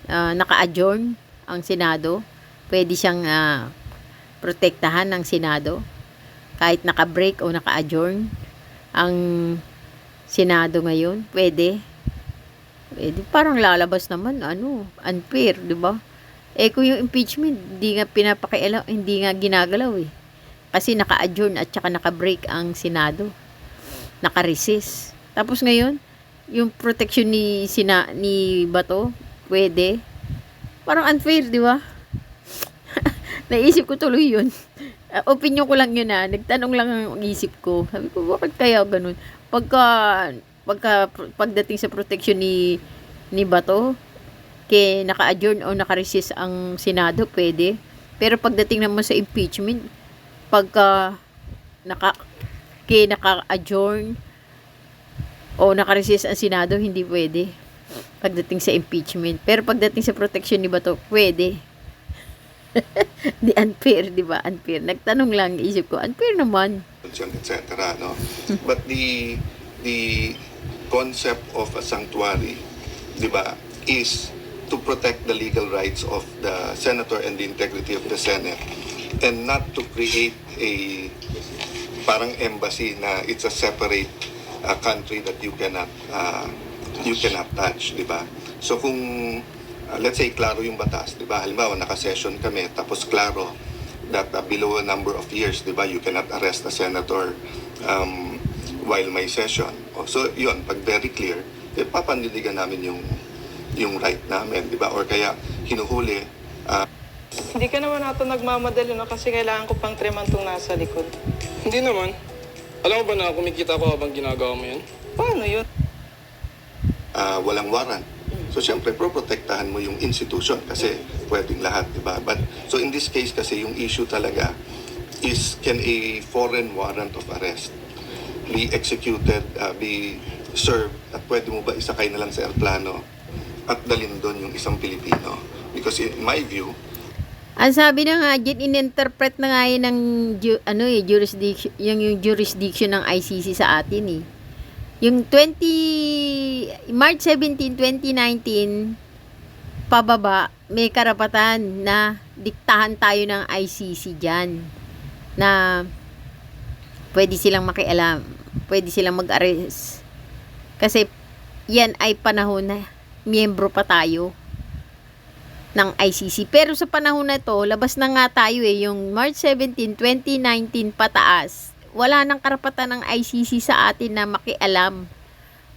naka-adjourn ang Senado, pwede siyang protektahan ng Senado. Kahit naka-break o naka-adjourn ang Senado ngayon, pwede. Parang lalabas naman, unfair, di ba? Kung yung impeachment, hindi nga ginagalaw eh. Kasi naka-adjourn at saka naka-break ang Senado. Naka-recess. Tapos ngayon, yung protection ni Bato, pwede. Parang unfair, di ba? Naisip ko tuloy yun. Opinion ko lang yun Nagtanong lang ang isip ko. Sabi ko, bakit kaya ganun? Pagdating sa protection ni Bato, naka-adjourn o naka-recess ang Senado, pwede. Pero pagdating naman sa impeachment, naka-adjourn o naka-recess ang Senado, hindi pwede. Pagdating sa impeachment. Pero pagdating sa protection ni Bato, pwede. Di unfair, di ba? Unfair. Nagtanong lang, isip ko, unfair naman. Etc. No? But the concept of a sanctuary, di ba, is to protect the legal rights of the senator and the integrity of the Senate, and not to create a parang embassy na it's a separate country that you cannot touch, di ba? So kung let's say klaro yung batas, di ba? Halimbawa naka-session kami tapos klaro that below a number of years, di ba, you cannot arrest a senator while may session. So yun, pag very clear, papanliligan namin yung right namin, di ba? Or kaya hinuhuli. Hindi ka naman nato nagmamadali, no? Kasi kailangan ko pang 3 months nasa likod. Hindi naman. Alam mo ba na kumikita ko habang ginagawa mo yun? Paano yun? Walang warrant. So, siyempre, protektahan mo yung institution kasi pwedeng lahat, di ba? But, so, in this case kasi, yung issue talaga is, can a foreign warrant of arrest be executed, be served, at pwede mo ba isakay na lang sa aeroplano at dalhin doon yung isang Pilipino? Because in my view, Ang sabi na nga, in-interpret na nga yun ng jurisdiction, yung jurisdiction ng ICC sa atin eh. Yung March 17, 2019, pababa, may karapatan na diktahan tayo ng ICC dyan. Na pwede silang makialam, pwede silang mag-arrest. Kasi yan ay panahon na miyembro pa tayo ng ICC. Pero sa panahon na to, labas na nga tayo yung March 17, 2019 pataas. Wala nang karapatan ng ICC sa atin na makialam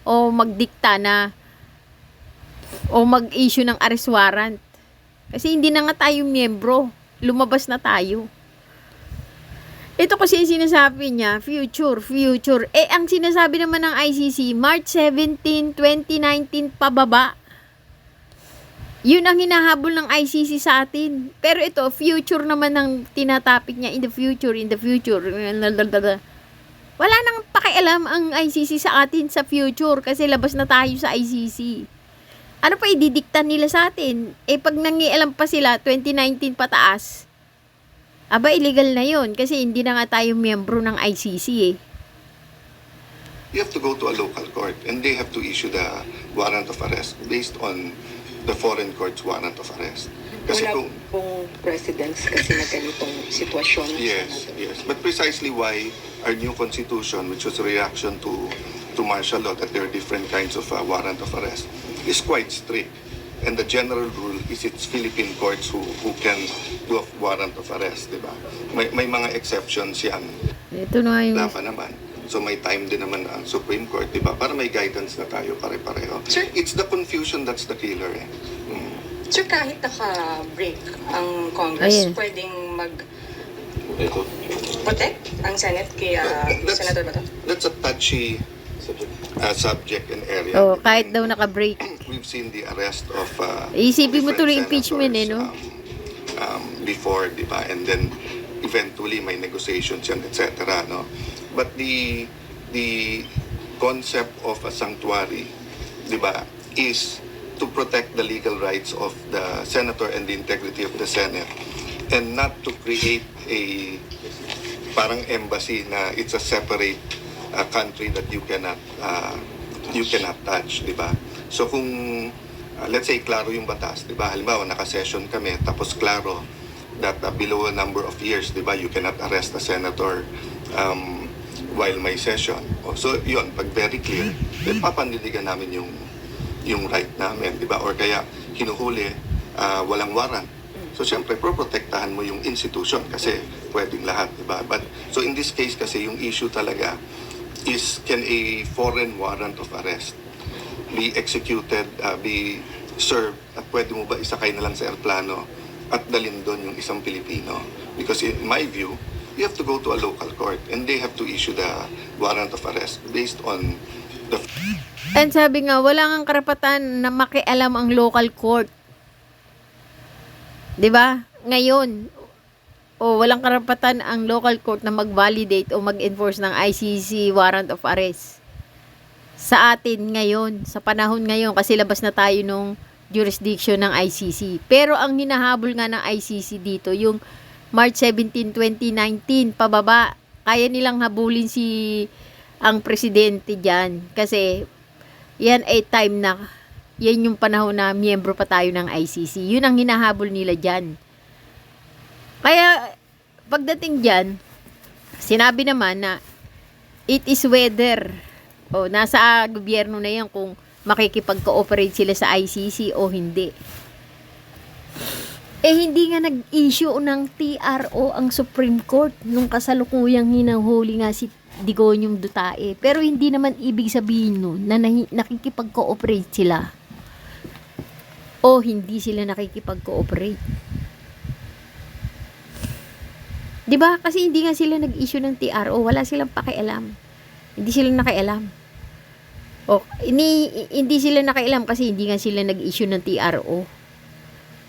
o magdikta na o mag-issue ng arrest warrant. Kasi hindi na nga tayo miyembro. Lumabas na tayo. Ito kasi yung sinasabi niya, future. Ang sinasabi naman ng ICC, March 17, 2019 pababa. Yun ang hinahabol ng ICC sa atin. Pero ito, future naman ang tinatapik niya. In the future. Wala nang pakialam ang ICC sa atin sa future kasi labas na tayo sa ICC. Ano pa ididikta nila sa atin? Pag nangialam pa sila, 2019 pataas, aba, illegal na yun kasi hindi na nga tayo miyembro ng ICC you have to go to a local court and they have to issue the warrant of arrest based on the foreign court's warrant of arrest. Kasi Wala kung pong precedents kasi na ganitong sitwasyon. yes. But precisely why our new constitution, which was a reaction to martial law, that there are different kinds of warrant of arrest, is quite strict. And the general rule is it's Philippine courts who can do a warrant of arrest, di ba? May mga exceptions yan. Ito na yung... Wala pa naman. So may time din naman ang Supreme Court, di ba? Para may guidance na tayo pare-pareho. Sir? It's the confusion that's the killer. Sir, kahit naka-break ang Congress, Ayan. pwedeng Ito. mag-protect ang Senate kay Senator Bato? That's a touchy subject and area. Oh, kahit daw naka-break. We've seen the arrest of Isipin mo tuloy different impeachment eh, no? senators, before, di ba? And then eventually may negotiations yan, etc. No? But the concept of a sanctuary, di ba, is to protect the legal rights of the senator and the integrity of the Senate, and not to create a parang embassy na it's a separate country that you cannot touch, di ba? So kung let's say klaro yung batas, di ba? Halimbawa naka-session kami tapos klaro that below a number of years, di ba, you cannot arrest a senator while may session. So yun, pag very clear, then papanliligan namin yung right namin, di ba? Or kaya hinuhuli walang warrant. So siyempre proprotektahan mo yung institution kasi pwedeng lahat, di ba? But so in this case kasi yung issue talaga is, can a foreign warrant of arrest be executed, be served, at pwede mo ba isakay na lang sa aeroplano at dalhin doon yung isang Pilipino? Because in my view, you have to go to a local court and they have to issue the warrant of arrest based on the... And sabi nga, wala ngang karapatan na makialam ang local court. 'Di ba? Ngayon, walang karapatan ang local court na mag-validate o mag-enforce ng ICC warrant of arrest. Sa atin ngayon, sa panahon ngayon, kasi labas na tayo nung jurisdiction ng ICC. Pero ang hinahabol nga ng ICC dito, yung March 17, 2019, pababa, kaya nilang habulin ang presidente dyan. Kasi yan ay time na, yan yung panahon na miyembro pa tayo ng ICC. Yun ang hinahabol nila dyan. Kaya, pagdating dyan, sinabi naman na it is whether, nasa gobyerno na yan kung makikipag-cooperate sila sa ICC o hindi. Hindi nga nag-issue ng TRO ang Supreme Court nung kasalukuyang hinahuli nga si Digonyong Duterte. Pero hindi naman ibig sabihin nun na nakikipag-cooperate sila o hindi sila nakikipag-cooperate. Diba? Kasi hindi nga sila nag-issue ng TRO. Wala silang pakialam. Hindi sila nakialam. Hindi sila nakialam kasi hindi nga sila nag-issue ng TRO.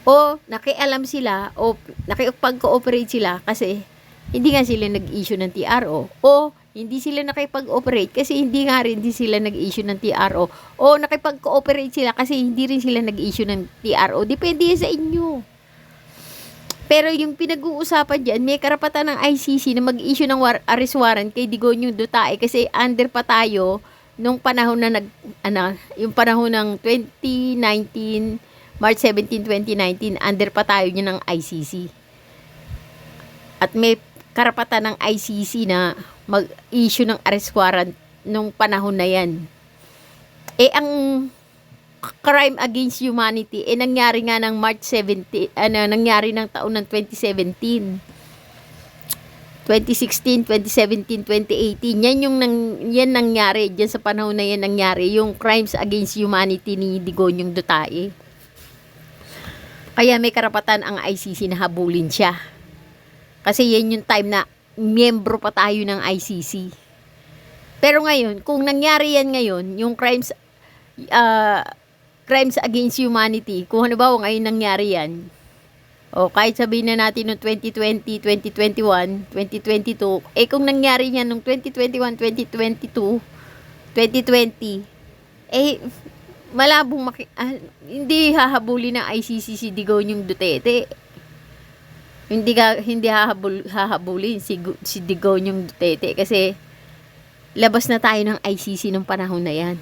O nakialam sila o nakipag-cooperate sila kasi hindi nga sila nag-issue ng TRO. O hindi sila nakipag-operate kasi hindi sila nag-issue ng TRO. O nakipag-cooperate sila kasi hindi rin sila nag-issue ng TRO. Depende sa inyo. Pero yung pinag-uusapan dyan, may karapatan ng ICC na mag-issue ng arrest warrant kay Digonyong Duterte kasi under pa tayo nung panahon na yung panahon ng 2019, March 17, 2019, under pa tayo niya ng ICC. At may karapatan ng ICC na mag-issue ng arrest warrant nung panahon na yan. Ang crime against humanity, nangyari nga ng March 17, nangyari ng taon ng 2017. 2016, 2017, 2018. Yan nangyari. Diyan sa panahon na yan nangyari. Yung crimes against humanity ni Digonyong Duterte. Kaya may karapatan ang ICC na habulin siya. Kasi yan yung time na miyembro pa tayo ng ICC. Pero ngayon, kung nangyari yan ngayon, yung crimes against humanity, kung halimbawa ngayon nangyari yan, kahit sabihin na natin noong 2020, 2021, 2022, kung nangyari yan noong 2021, 2022, 2020, malabong hindi hahabulin ng ICC si Digonyong Duterte. Hindi hahabulin si Digonyong Duterte kasi labas na tayo ng ICC nung panahon na yan.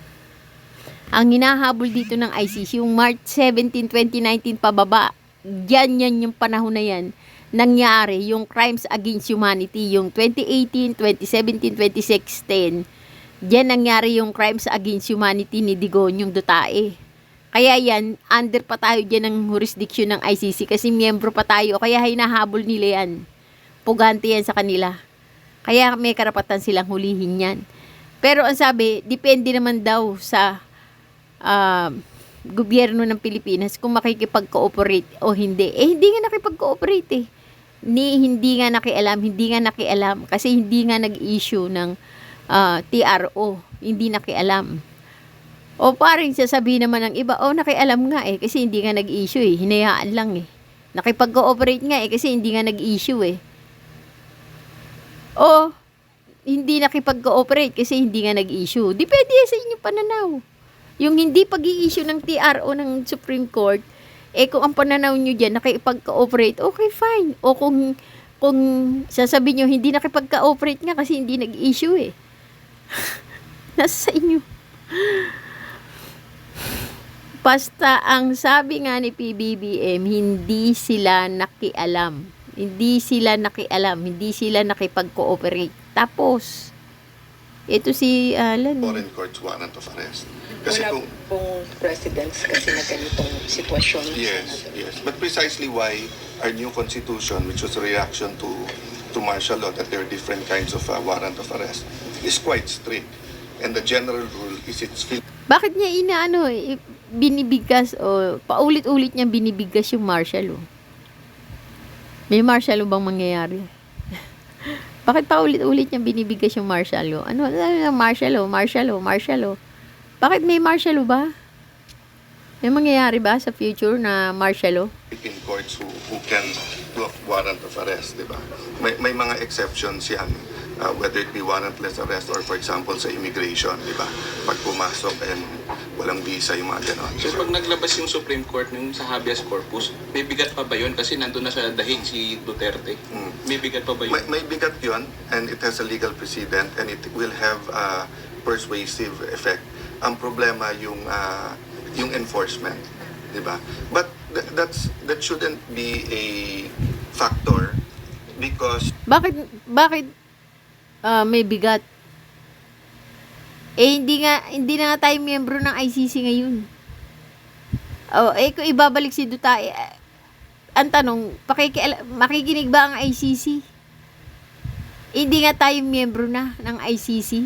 Ang hinahabol dito ng ICC, yung March 17, 2019 pababa, yan yung panahon na yan, nangyari yung crimes against humanity, yung 2018, 2017, 2016, diyan nangyari yung crimes against humanity ni Digonyong Duterte. Kaya yan, under pa tayo dyan ng jurisdiction ng ICC kasi miyembro pa tayo, kaya hinahabol nila yan. Pugante yan sa kanila. Kaya may karapatan silang hulihin yan. Pero ang sabi, depende naman daw sa gobyerno ng Pilipinas kung makikipag-cooperate o hindi. Eh, hindi nga nakipag-cooperate eh. Hindi nga nakialam kasi hindi nga nag-issue ng TRO. Hindi nakialam. O paring sasabihin naman ng iba, nakialam nga eh kasi hindi nga nag-issue eh. Hinayaan lang eh. Nakipag-cooperate nga eh kasi hindi nga nag-issue eh. O hindi nakipag-cooperate kasi hindi nga nag-issue. Depende sa inyong pananaw. Yung hindi pag-i-issue ng TRO ng Supreme Court, kung ang pananaw nyo dyan, nakipag-cooperate, okay, fine. O kung sasabihin nyo, hindi nakipag-cooperate nga kasi hindi nag-issue eh. Nasa sa inyo. Basta ang sabi nga ni PBBM, hindi sila nakialam. Hindi sila nakipag-cooperate. Tapos, ito si Alan. Foreign court's warrant of arrest. Kasi Wala kung, pong presidents kasi na ganitong sitwasyon. yes. But precisely why our new constitution, which was a reaction to martial law, that there are different kinds of warrant of arrest, is quite strict. And the general rule is it's Bakit niya binibigas o paulit-ulit niya binibigas yung martial law? May martial law bang mangyayari? Bakit paulit-ulit niya binibigas yung martial law? Ano martial law? Bakit may martial law ba? May mangyayari ba sa future na martial law? in courts who can do a warrant of arrest, di ba? May mga exceptions yan, whether it be warrantless arrest or for example sa immigration, di ba? Pag pumasok and walang visa, yung mga ganon. So pag naglabas yung Supreme Court ng sa habeas corpus, may bigat pa ba yun? Kasi nandun na sa dahig si Duterte. May bigat pa ba yun? May bigat yun, and it has a legal precedent, and it will have a persuasive effect. Ang problema yung enforcement, di ba? But that shouldn't be a factor because Bakit may bigat? Hindi na nga tayo miyembro ng ICC ngayon. Kung ibabalik si Duterte, ang tanong, makikinig ba ang ICC? Hindi nga tayo miyembro na ng ICC.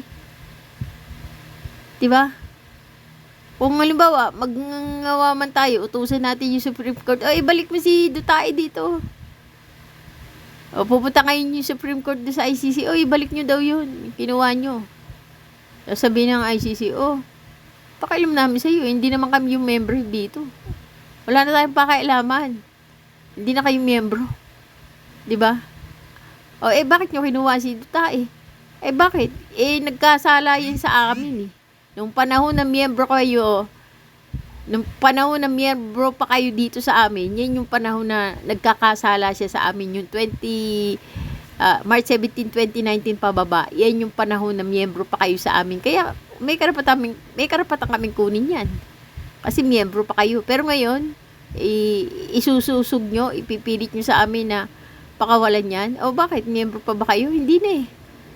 Diba? Kung halimbawa, magngawa man tayo, utusan natin yung Supreme Court, ibalik mo si Duterte dito. O, pupunta ngayon yung Supreme Court sa ICC, ibalik nyo daw yun. Kinuha nyo. Sabihin ng ICC, pakialam namin sa iyo, hindi naman kami yung member dito. Wala na tayong pakailaman. Hindi na kayo miyembro. Diba? Bakit nyo kinuha si Duterte? Bakit? Nagkasala yan sa amin eh. Nung panahon na miyembro pa kayo dito sa amin, yan yung panahon na nagkakasala siya sa amin, yung March 17, 2019 pababa, yan yung panahon na miyembro pa kayo sa amin. Kaya may karapatan kaming kunin yan. Kasi miyembro pa kayo. Pero ngayon, isususog nyo, ipipilit nyo sa amin na pakawalan yan. Bakit? Miyembro pa ba kayo? Hindi na eh.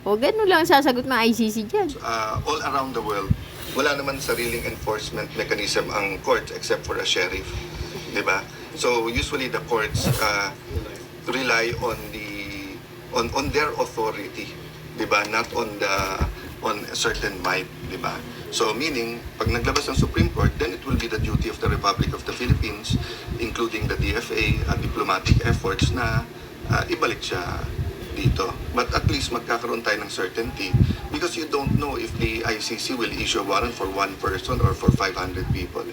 Ganun lang ang sasagot ng ICC dyan. all around the world, wala naman sariling enforcement mechanism ang courts except for a sheriff, di ba? So usually the courts rely on their authority, di ba? Not on a certain might, di ba? So meaning, pag naglabas ang Supreme Court, then it will be the duty of the Republic of the Philippines, including the DFA, diplomatic efforts na ibalik siya dito. But at least magkakaroon tayo ng certainty because you don't know if the ICC will issue a warrant for one person or for 500 people.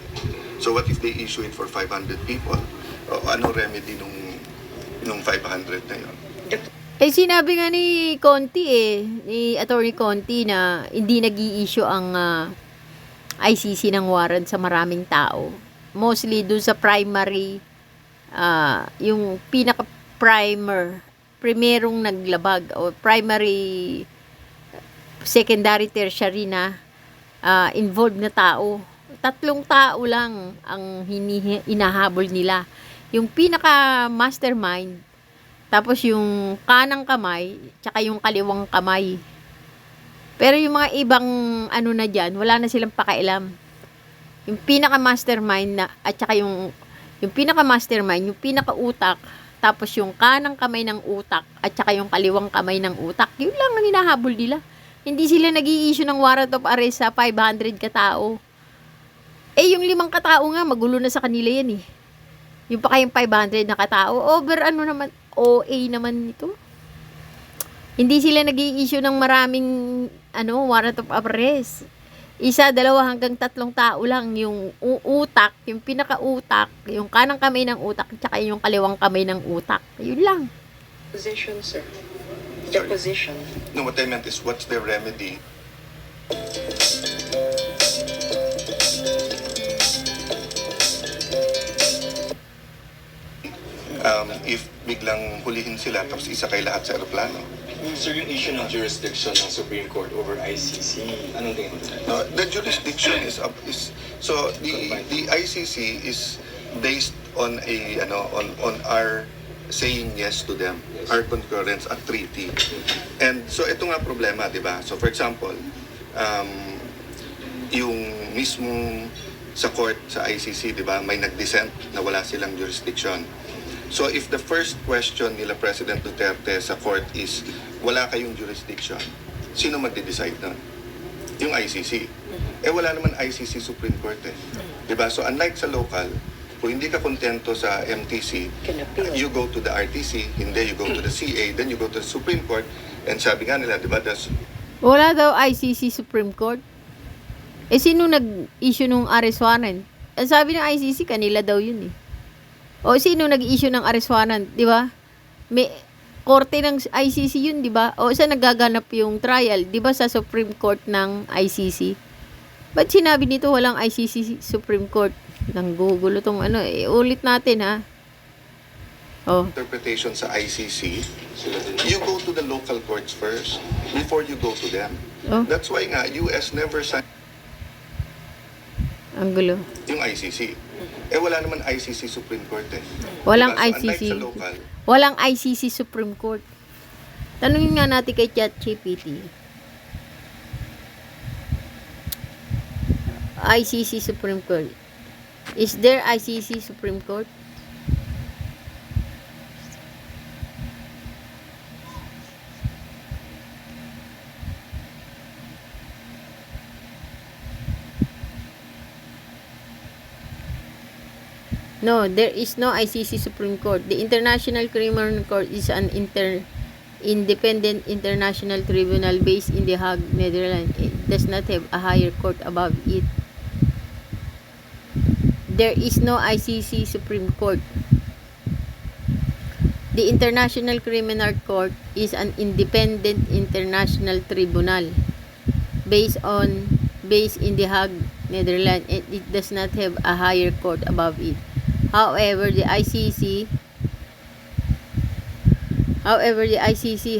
So what if they issue it for 500 people? Ano remedy nung 500 na yun? Sinabi nga ni Conti ni Attorney Conti na hindi nag-i-issue ang ICC ng warrant sa maraming tao. Mostly doon sa primary, yung primerong naglabag o primary, secondary, tertiary na involved na tao. 3 tao lang ang hinahabol nila. Yung pinaka-mastermind, tapos yung kanang kamay, tsaka yung kaliwang kamay. Pero yung mga ibang na dyan, wala na silang pakailam. Yung pinaka-mastermind at tsaka yung pinaka-mastermind, yung pinaka-utak, tapos yung kanang kamay ng utak at saka yung kaliwang kamay ng utak, yun lang ang hinahabol nila. Hindi sila nag-i-issue ng warrant of arrest sa 500 katao. Eh, yung 5 katao nga, magulo na sa kanila yan eh. Yung pa kayong 500 na katao, over ano naman, OA naman ito. Hindi sila nag-i-issue ng maraming warrant of arrest. 1, 2 hanggang 3 tao lang yung utak, yung pinaka-utak, yung kanang kamay ng utak, tsaka yung kaliwang kamay ng utak. Yun lang. Position, sir. Sorry. Deposition. No, what I meant is, what's the remedy? If biglang hulihin sila tapos isakay lahat sa aeroplano. Sir, yung issue ng jurisdiction ng Supreme Court over ICC, anong tingin mo? No, the jurisdiction is so the ICC is based on on our saying yes to them, our concurrence at treaty. And so ito nga problema, 'di ba? So for example, yung mismong sa court sa ICC, 'di ba, may nag-dissent na wala silang jurisdiction. So if the first question nila President Duterte sa court is wala kayong jurisdiction, sino magde-decide nun? Yung ICC. Eh wala naman ICC Supreme Court eh. Diba? So unlike sa local, kung hindi ka kontento sa MTC, Can appeal. you go to the RTC, hindi you go to the CA, then you go to the Supreme Court, and sabi nga nila, diba, Wala daw ICC Supreme Court. Eh, sino nag-issue nung arrest warrant? Ang sabi ng ICC, kanila daw yun eh. O, sino nag-issue ng arrest warrant, di ba? May korte ng ICC yun, di ba? O, saan nagaganap yung trial? Di ba sa Supreme Court ng ICC? Ba't sinabi nito walang ICC Supreme Court? Nanggugulo tong ulit natin ha. Oh. interpretation sa ICC, you go to the local courts first before you go to them. Oh. That's why nga, US never signed Ang gulo. yung ICC. Eh wala naman ICC Supreme Court eh. Walang Diba? So, ICC. unlike sa local, Walang ICC Supreme Court. Tanungin nga natin kay ChatGPT. ICC Supreme Court. Is there ICC Supreme Court? No, there is no ICC Supreme Court. The International Criminal Court is an independent international tribunal based in The Hague, Netherlands. It does not have a higher court above it. There is no ICC Supreme Court. The International Criminal Court is an independent international tribunal based in The Hague, Netherlands, and it does not have a higher court above it. However, the ICC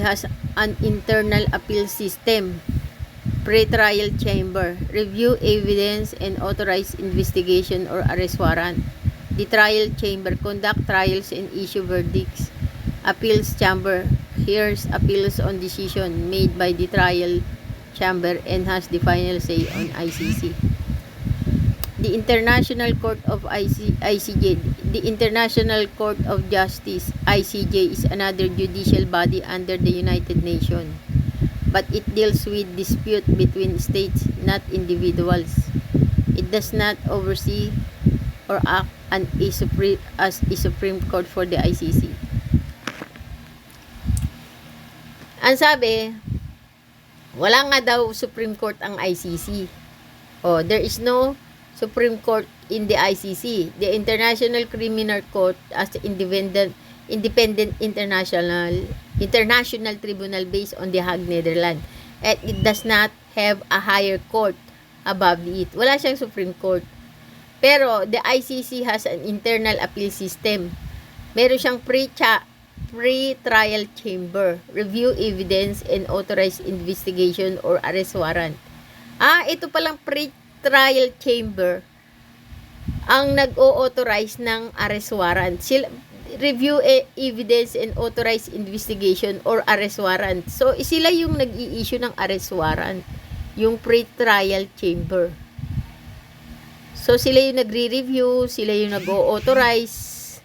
has an internal appeal system, pre-trial chamber, review evidence and authorize investigation or arrest warrant. The trial chamber conduct trials and issue verdicts. Appeals chamber hears appeals on decision made by the trial chamber and has the final say on ICC. The International Court of ICJ, the International Court of Justice, ICJ, is another judicial body under the United Nations, but it deals with dispute between states, not individuals. It does not oversee or act as a Supreme Court for the ICC. Ang sabi, wala nga daw Supreme Court ang ICC. Oh, there is no Supreme Court in the ICC. The International Criminal Court as independent international tribunal based on The Hague, Netherlands. And it does not have a higher court above it. Wala siyang Supreme Court. Pero the ICC has an internal appeal system. Meron siyang pre-trial chamber, review evidence and authorize investigation or arrest warrant. Ito palang pre-trial chamber ang nag-o-authorize ng arrest warrant. Sila review evidence and authorize investigation or arrest warrant. So sila yung nag-i-issue ng arrest warrant, yung pre-trial chamber. So sila yung nagre-review, sila yung nag-o-authorize,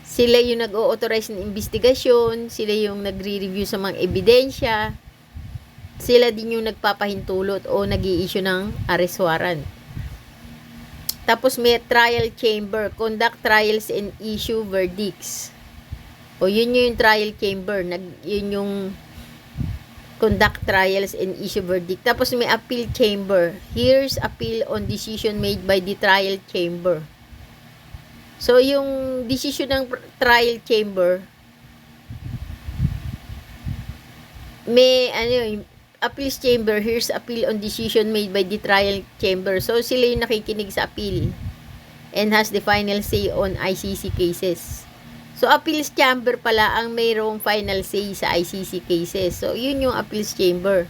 sila yung nag-o-authorize ng investigasyon, sila yung nagre-review sa mga ebidensya, sila din yung nagpapahintulot o nag-i-issue ng arrest warrant. Tapos may trial chamber, conduct trials and issue verdicts. O yun yung trial chamber, yun yung conduct trials and issue verdict. Tapos may appeal chamber, hears appeal on decision made by the trial chamber. So yung decision ng trial chamber, may appeals chamber hears appeal on decision made by the trial chamber. So sila yung nakikinig sa appeal and has the final say on ICC cases. So appeals chamber pala ang mayroong final say sa ICC cases. So yun yung appeals chamber.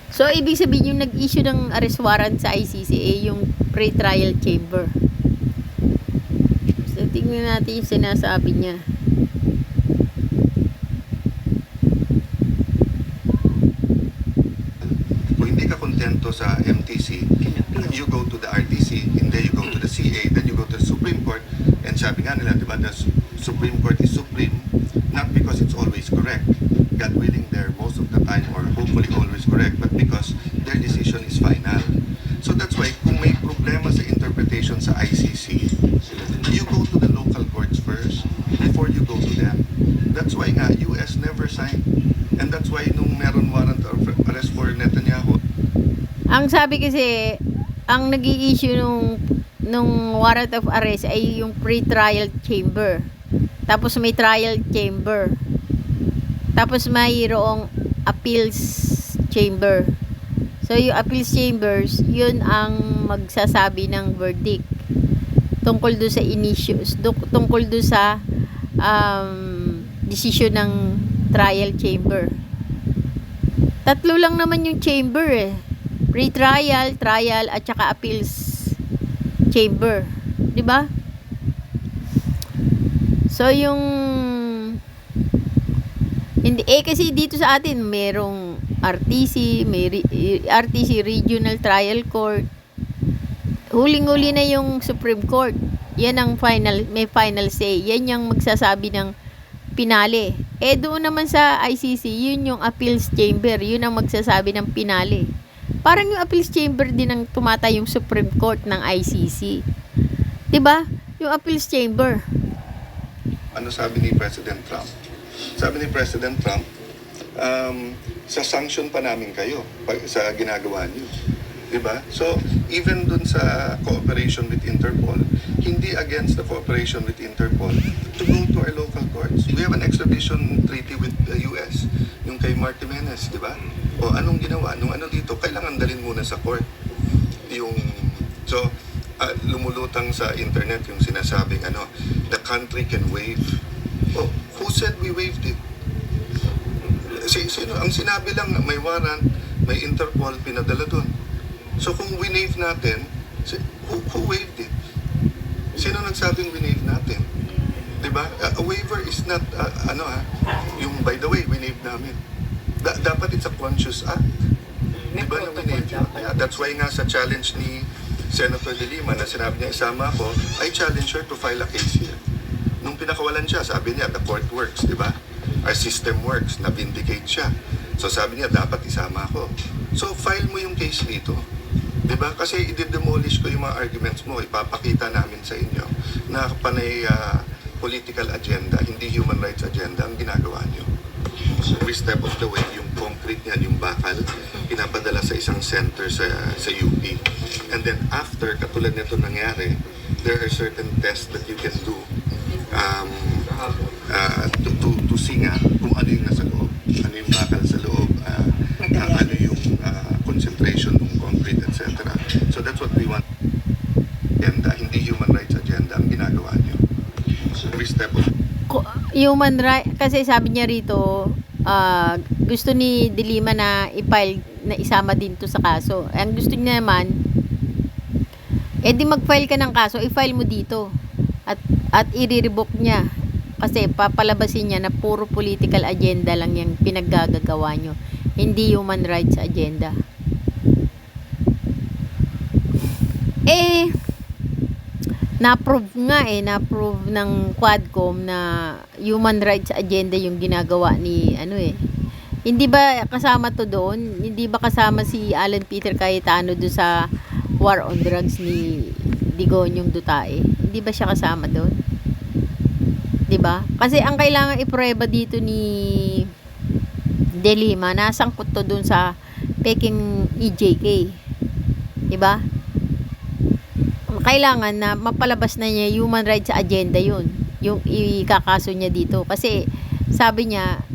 So ibig sabihin yung nag-issue ng arrest warrant sa ICC yung pre-trial chamber. So tingnan natin yung sinasabi niya. Kung hindi ka kontento sa MTC, you go to the RTC, hindi you go to the CA, then you go to the Supreme Court, and sabi nga nila, di ba, the Supreme Court is supreme, not because it's always correct, God willing, they're most of the time, or hopefully always correct, but because their decision is final. So that's why, kung may problema sa interpretation sa ICC, you go to the local courts first, before you go to them. That's why nga, US never signed. And that's why nung meron warrant of arrest for Netanyahu, Ang sabi kasi, ang nag-i-issue nung warrant of arrest ay yung pre-trial chamber. Tapos may trial chamber. Tapos mayroong appeals chamber. So yung appeals chambers, yun ang magsasabi ng verdict tungkol do sa tungkol do sa decision ng trial chamber. Tatlo lang naman yung chamber eh. Pre-trial, trial, at saka appeals chamber. 'Di ba? So yung hindi kasi dito sa atin merong RTC, may RTC Regional Trial Court. Huling-huli na yung Supreme Court. Yan ang may final say. Yan yung magsasabi ng pinali. Doon naman sa ICC, yun yung appeals chamber. Yun ang magsasabi ng pinali. Parang yung appeals chamber din ang tumatay yung Supreme Court ng ICC. 'Di ba? Yung appeals chamber. ano sabi ni President Trump? Sabi ni President Trump, sa sanction pa namin kayo sa ginagawa niyo. Diba? So, even dun sa cooperation with Interpol, hindi against the cooperation with Interpol to go to our local courts. We have an extradition treaty with the US, yung kay Mark Jimenez, di ba? O anong ginawa? Nung ano dito, kailangan dalhin muna sa court. So, lumulutang sa internet yung sinasabing the country can waive. Oh, who said we waived it? Sino? Ang sinabi lang, may warrant, may Interpol, pinadala dun. So kung winave natin, who waived it? Sino nagsabing winave natin? Diba? A waiver is not, yung by the way, winave namin. Dapat it's a conscious act. Diba na winave yun? Yeah, that's why nga sa challenge ni Senator De Lima na sinabi niya isama ako, I challenge her to file a case here. Nung pinakawalan siya, sabi niya, the court works, diba? Our system works, na-vindicate siya. So sabi niya, dapat isama ako. So file mo yung case dito. Diba? Kasi i-demolish ko yung mga arguments mo, ipapakita namin sa inyo na panay political agenda, hindi human rights agenda ang ginagawa nyo. So every step of the way, yung concrete niyan, yung bakal, pinapadala sa isang center sa UP. And then after, katulad nito nangyari, there are certain tests that you can do to see nga kung ano yung nasa loob, ano yung bakal sa loob, ano yung concentration ng concrete, etc. So that's what we want. Agenda, hindi human rights agenda ang ginagawa nyo. So every step of Human right, kasi sabi niya rito, gusto ni De Lima na i-file, na isama din to sa kaso. Ang gusto niya naman, di mag-file ka ng kaso, i-file mo dito. At i-revoke niya. Kasi papalabasin niya na puro political agenda lang yung pinaggagawa nyo. Hindi human rights agenda. Na-prove ng Quadcom na human rights agenda yung ginagawa ni Hindi ba kasama to doon? Hindi ba kasama si Alan Peter Cayetano doon sa war on drugs ni Digonyong Dutae? Hindi ba siya kasama doon? 'Di ba? Kasi ang kailangan iprueba dito ni De Lima, nasangkot to doon sa Peking EJK. 'Di ba? Kailangan na mapalabas na niya human rights agenda 'yun. Yung ikakaso niya dito kasi sabi niya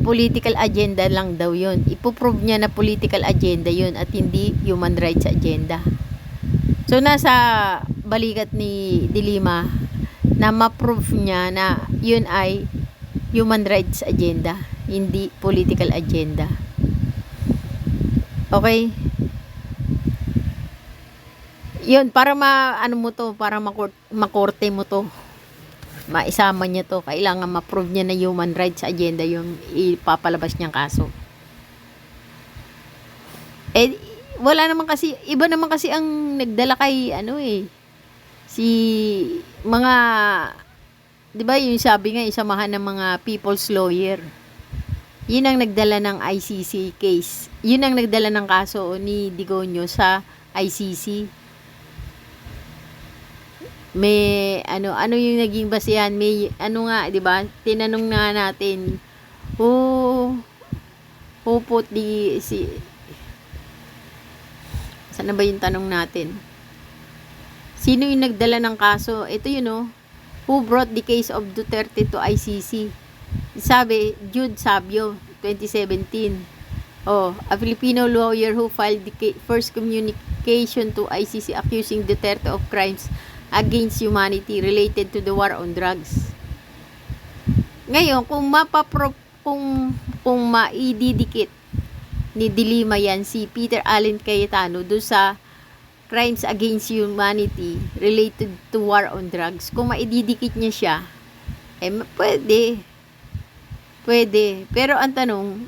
political agenda lang daw 'yun. Ipoprove niya na political agenda 'yun at hindi human rights agenda. So nasa balikat ni De Lima na ma-prove niya na 'yun ay human rights agenda, hindi political agenda. Okay? 'Yun para ano mo to, para makorte mo to. Maisama niya to, kailangan ma-prove niya na human rights agenda yung ipapalabas niyang kaso. Eh, wala naman kasi, iba naman kasi ang nagdala kay, si mga, di ba yung sabi nga, isamahan ng mga people's lawyer. Yun ang nagdala ng ICC case. Yun ang nagdala ng kaso ni Digonyo sa ICC. May ano yung naging basihan, may nga, 'di ba? Tinanong na natin who put sana ba yung tanong natin? Sino yung nagdala ng kaso? Ito who brought the case of Duterte to ICC? Sabi, Jude Sabio, 2017. A Filipino lawyer who filed the first communication to ICC accusing Duterte of crimes against humanity related to the war on drugs. Ngayon, kung maididikit ni De Lima yan si Peter Allen Cayetano do sa crimes against humanity related to war on drugs, kung maididikit niya siya, pwede. Pero ang tanong,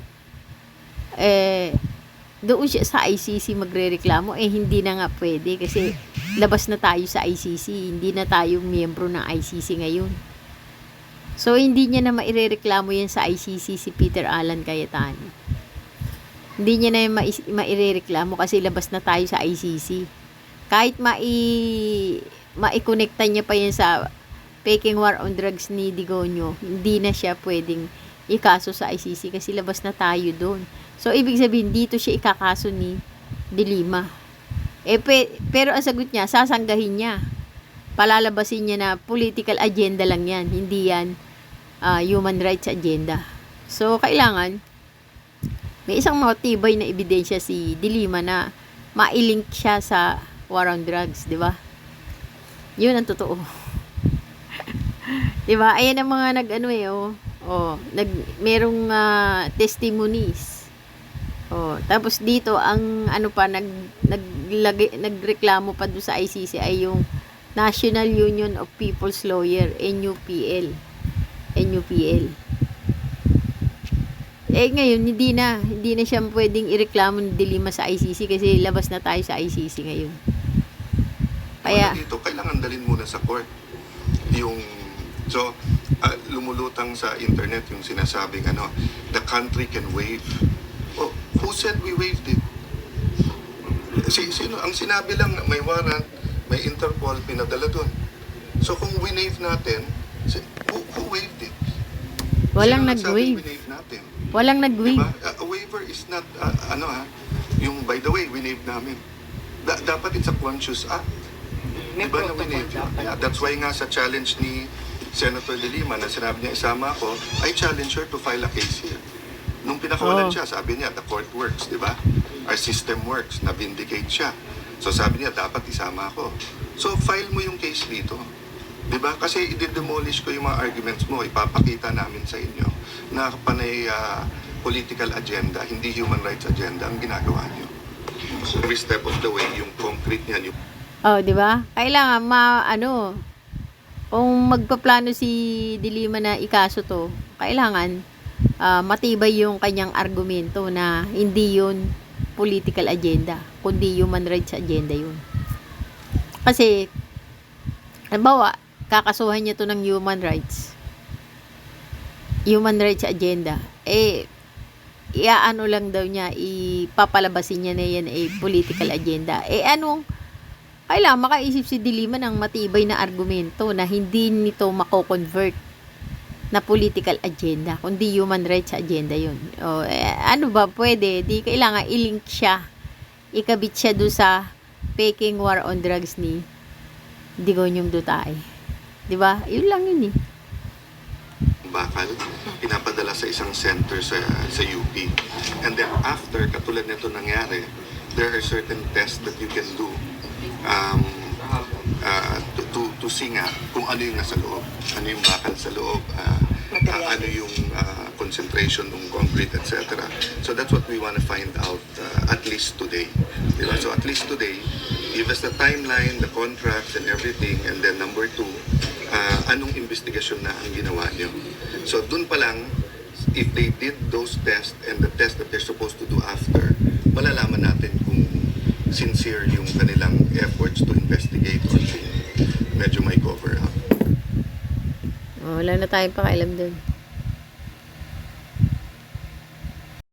doon siya sa ICC magrereklamo, hindi na nga pwede kasi labas na tayo sa ICC, hindi na tayo miyembro ng ICC ngayon. So, hindi niya na mairereklamo yan sa ICC si Peter Allen Cayetano. Hindi niya na mairereklamo kasi labas na tayo sa ICC. Kahit maikonekta niya pa yan sa Peking War on Drugs ni Digonyo, hindi na siya pwedeng ikaso sa ICC kasi labas na tayo doon. So, ibig sabihin, dito siya ikakaso ni De Lima. Pero ang sagot niya, sasanggahin niya. Palalabasin niya na political agenda lang yan. Hindi yan human rights agenda. So, kailangan, may isang matibay na ebidensya si De Lima na mailink siya sa war on drugs, di ba? Yun ang totoo. Di ba? Ayan ang mga merong testimonies. Tapos dito ang nagreklamo pa doon sa ICC ay yung National Union of People's Lawyer, NUPL. Ngayon hindi na siya pwedeng ireklamo ni De Lima sa ICC kasi labas na tayo sa ICC ngayon. Kaya dito kailangan dalhin muna sa court yung lumulutang sa internet yung sinasabing the country can waive. Who said we waived it? Sino? Ang sinabi lang, may warrant, may Interpol, pinadala doon. So kung winave natin, who waived it? walang Sino nagsabing nag-waive. winave natin? Walang nag-waive. Diba? A waiver is not, yung by the way, winave namin. Dapat it's a conscious act. May Diba na protocol winave yun? dapat. Yeah, that's why nga sa challenge ni Senator De Lima na sinabi niya isama ako, I challenge her to file a case here. Nung pinakawalan siya, sabi niya, the court works, di ba? Our system works, na-vindicate siya. So sabi niya, dapat isama ako. So file mo yung case dito. Di ba? Kasi i-demolish ko yung mga arguments mo, ipapakita namin sa inyo na panay political agenda, hindi human rights agenda ang ginagawa niyo. So every step of the way, yung concrete niyan, yung di ba? Kailangan kung magpaplano si De Lima na ikaso to, kailangan matibay yung kanyang argumento na hindi yun political agenda, kundi human rights agenda yun. Kasi, halimbawa, kakasuhan niya to ng human rights agenda, iaano lang daw niya, ipapalabasin niya na yan political agenda. Anong kailangan makaisip si Diliman ng matibay na argumento na hindi nito mako-convert na political agenda, kundi human rights agenda yun. Ano ba, pwede, di kailangan i-link siya, ikabit siya doon sa Peking war on drugs ni Digonyong Duterte. Di ba? Yun lang yun eh. Bakal, pinapadala sa isang center sa UP. And then after, katulad nito nangyari, there are certain tests that you can do to see nga kung ano yung nasa loob, ano yung bakal sa loob, ano yung concentration ng concrete, etc. So that's what we want to find out at least today. Diba? So at least today, give us the timeline, the contracts and everything, and then number 2, anong investigasyon na ang ginawa nyo. So dun pa lang, if they did those tests and the test that they're supposed to do after, malalaman natin kung sincere yung kanilang efforts to investigate or medyo may cover up. Wala na tayong pakialam dun.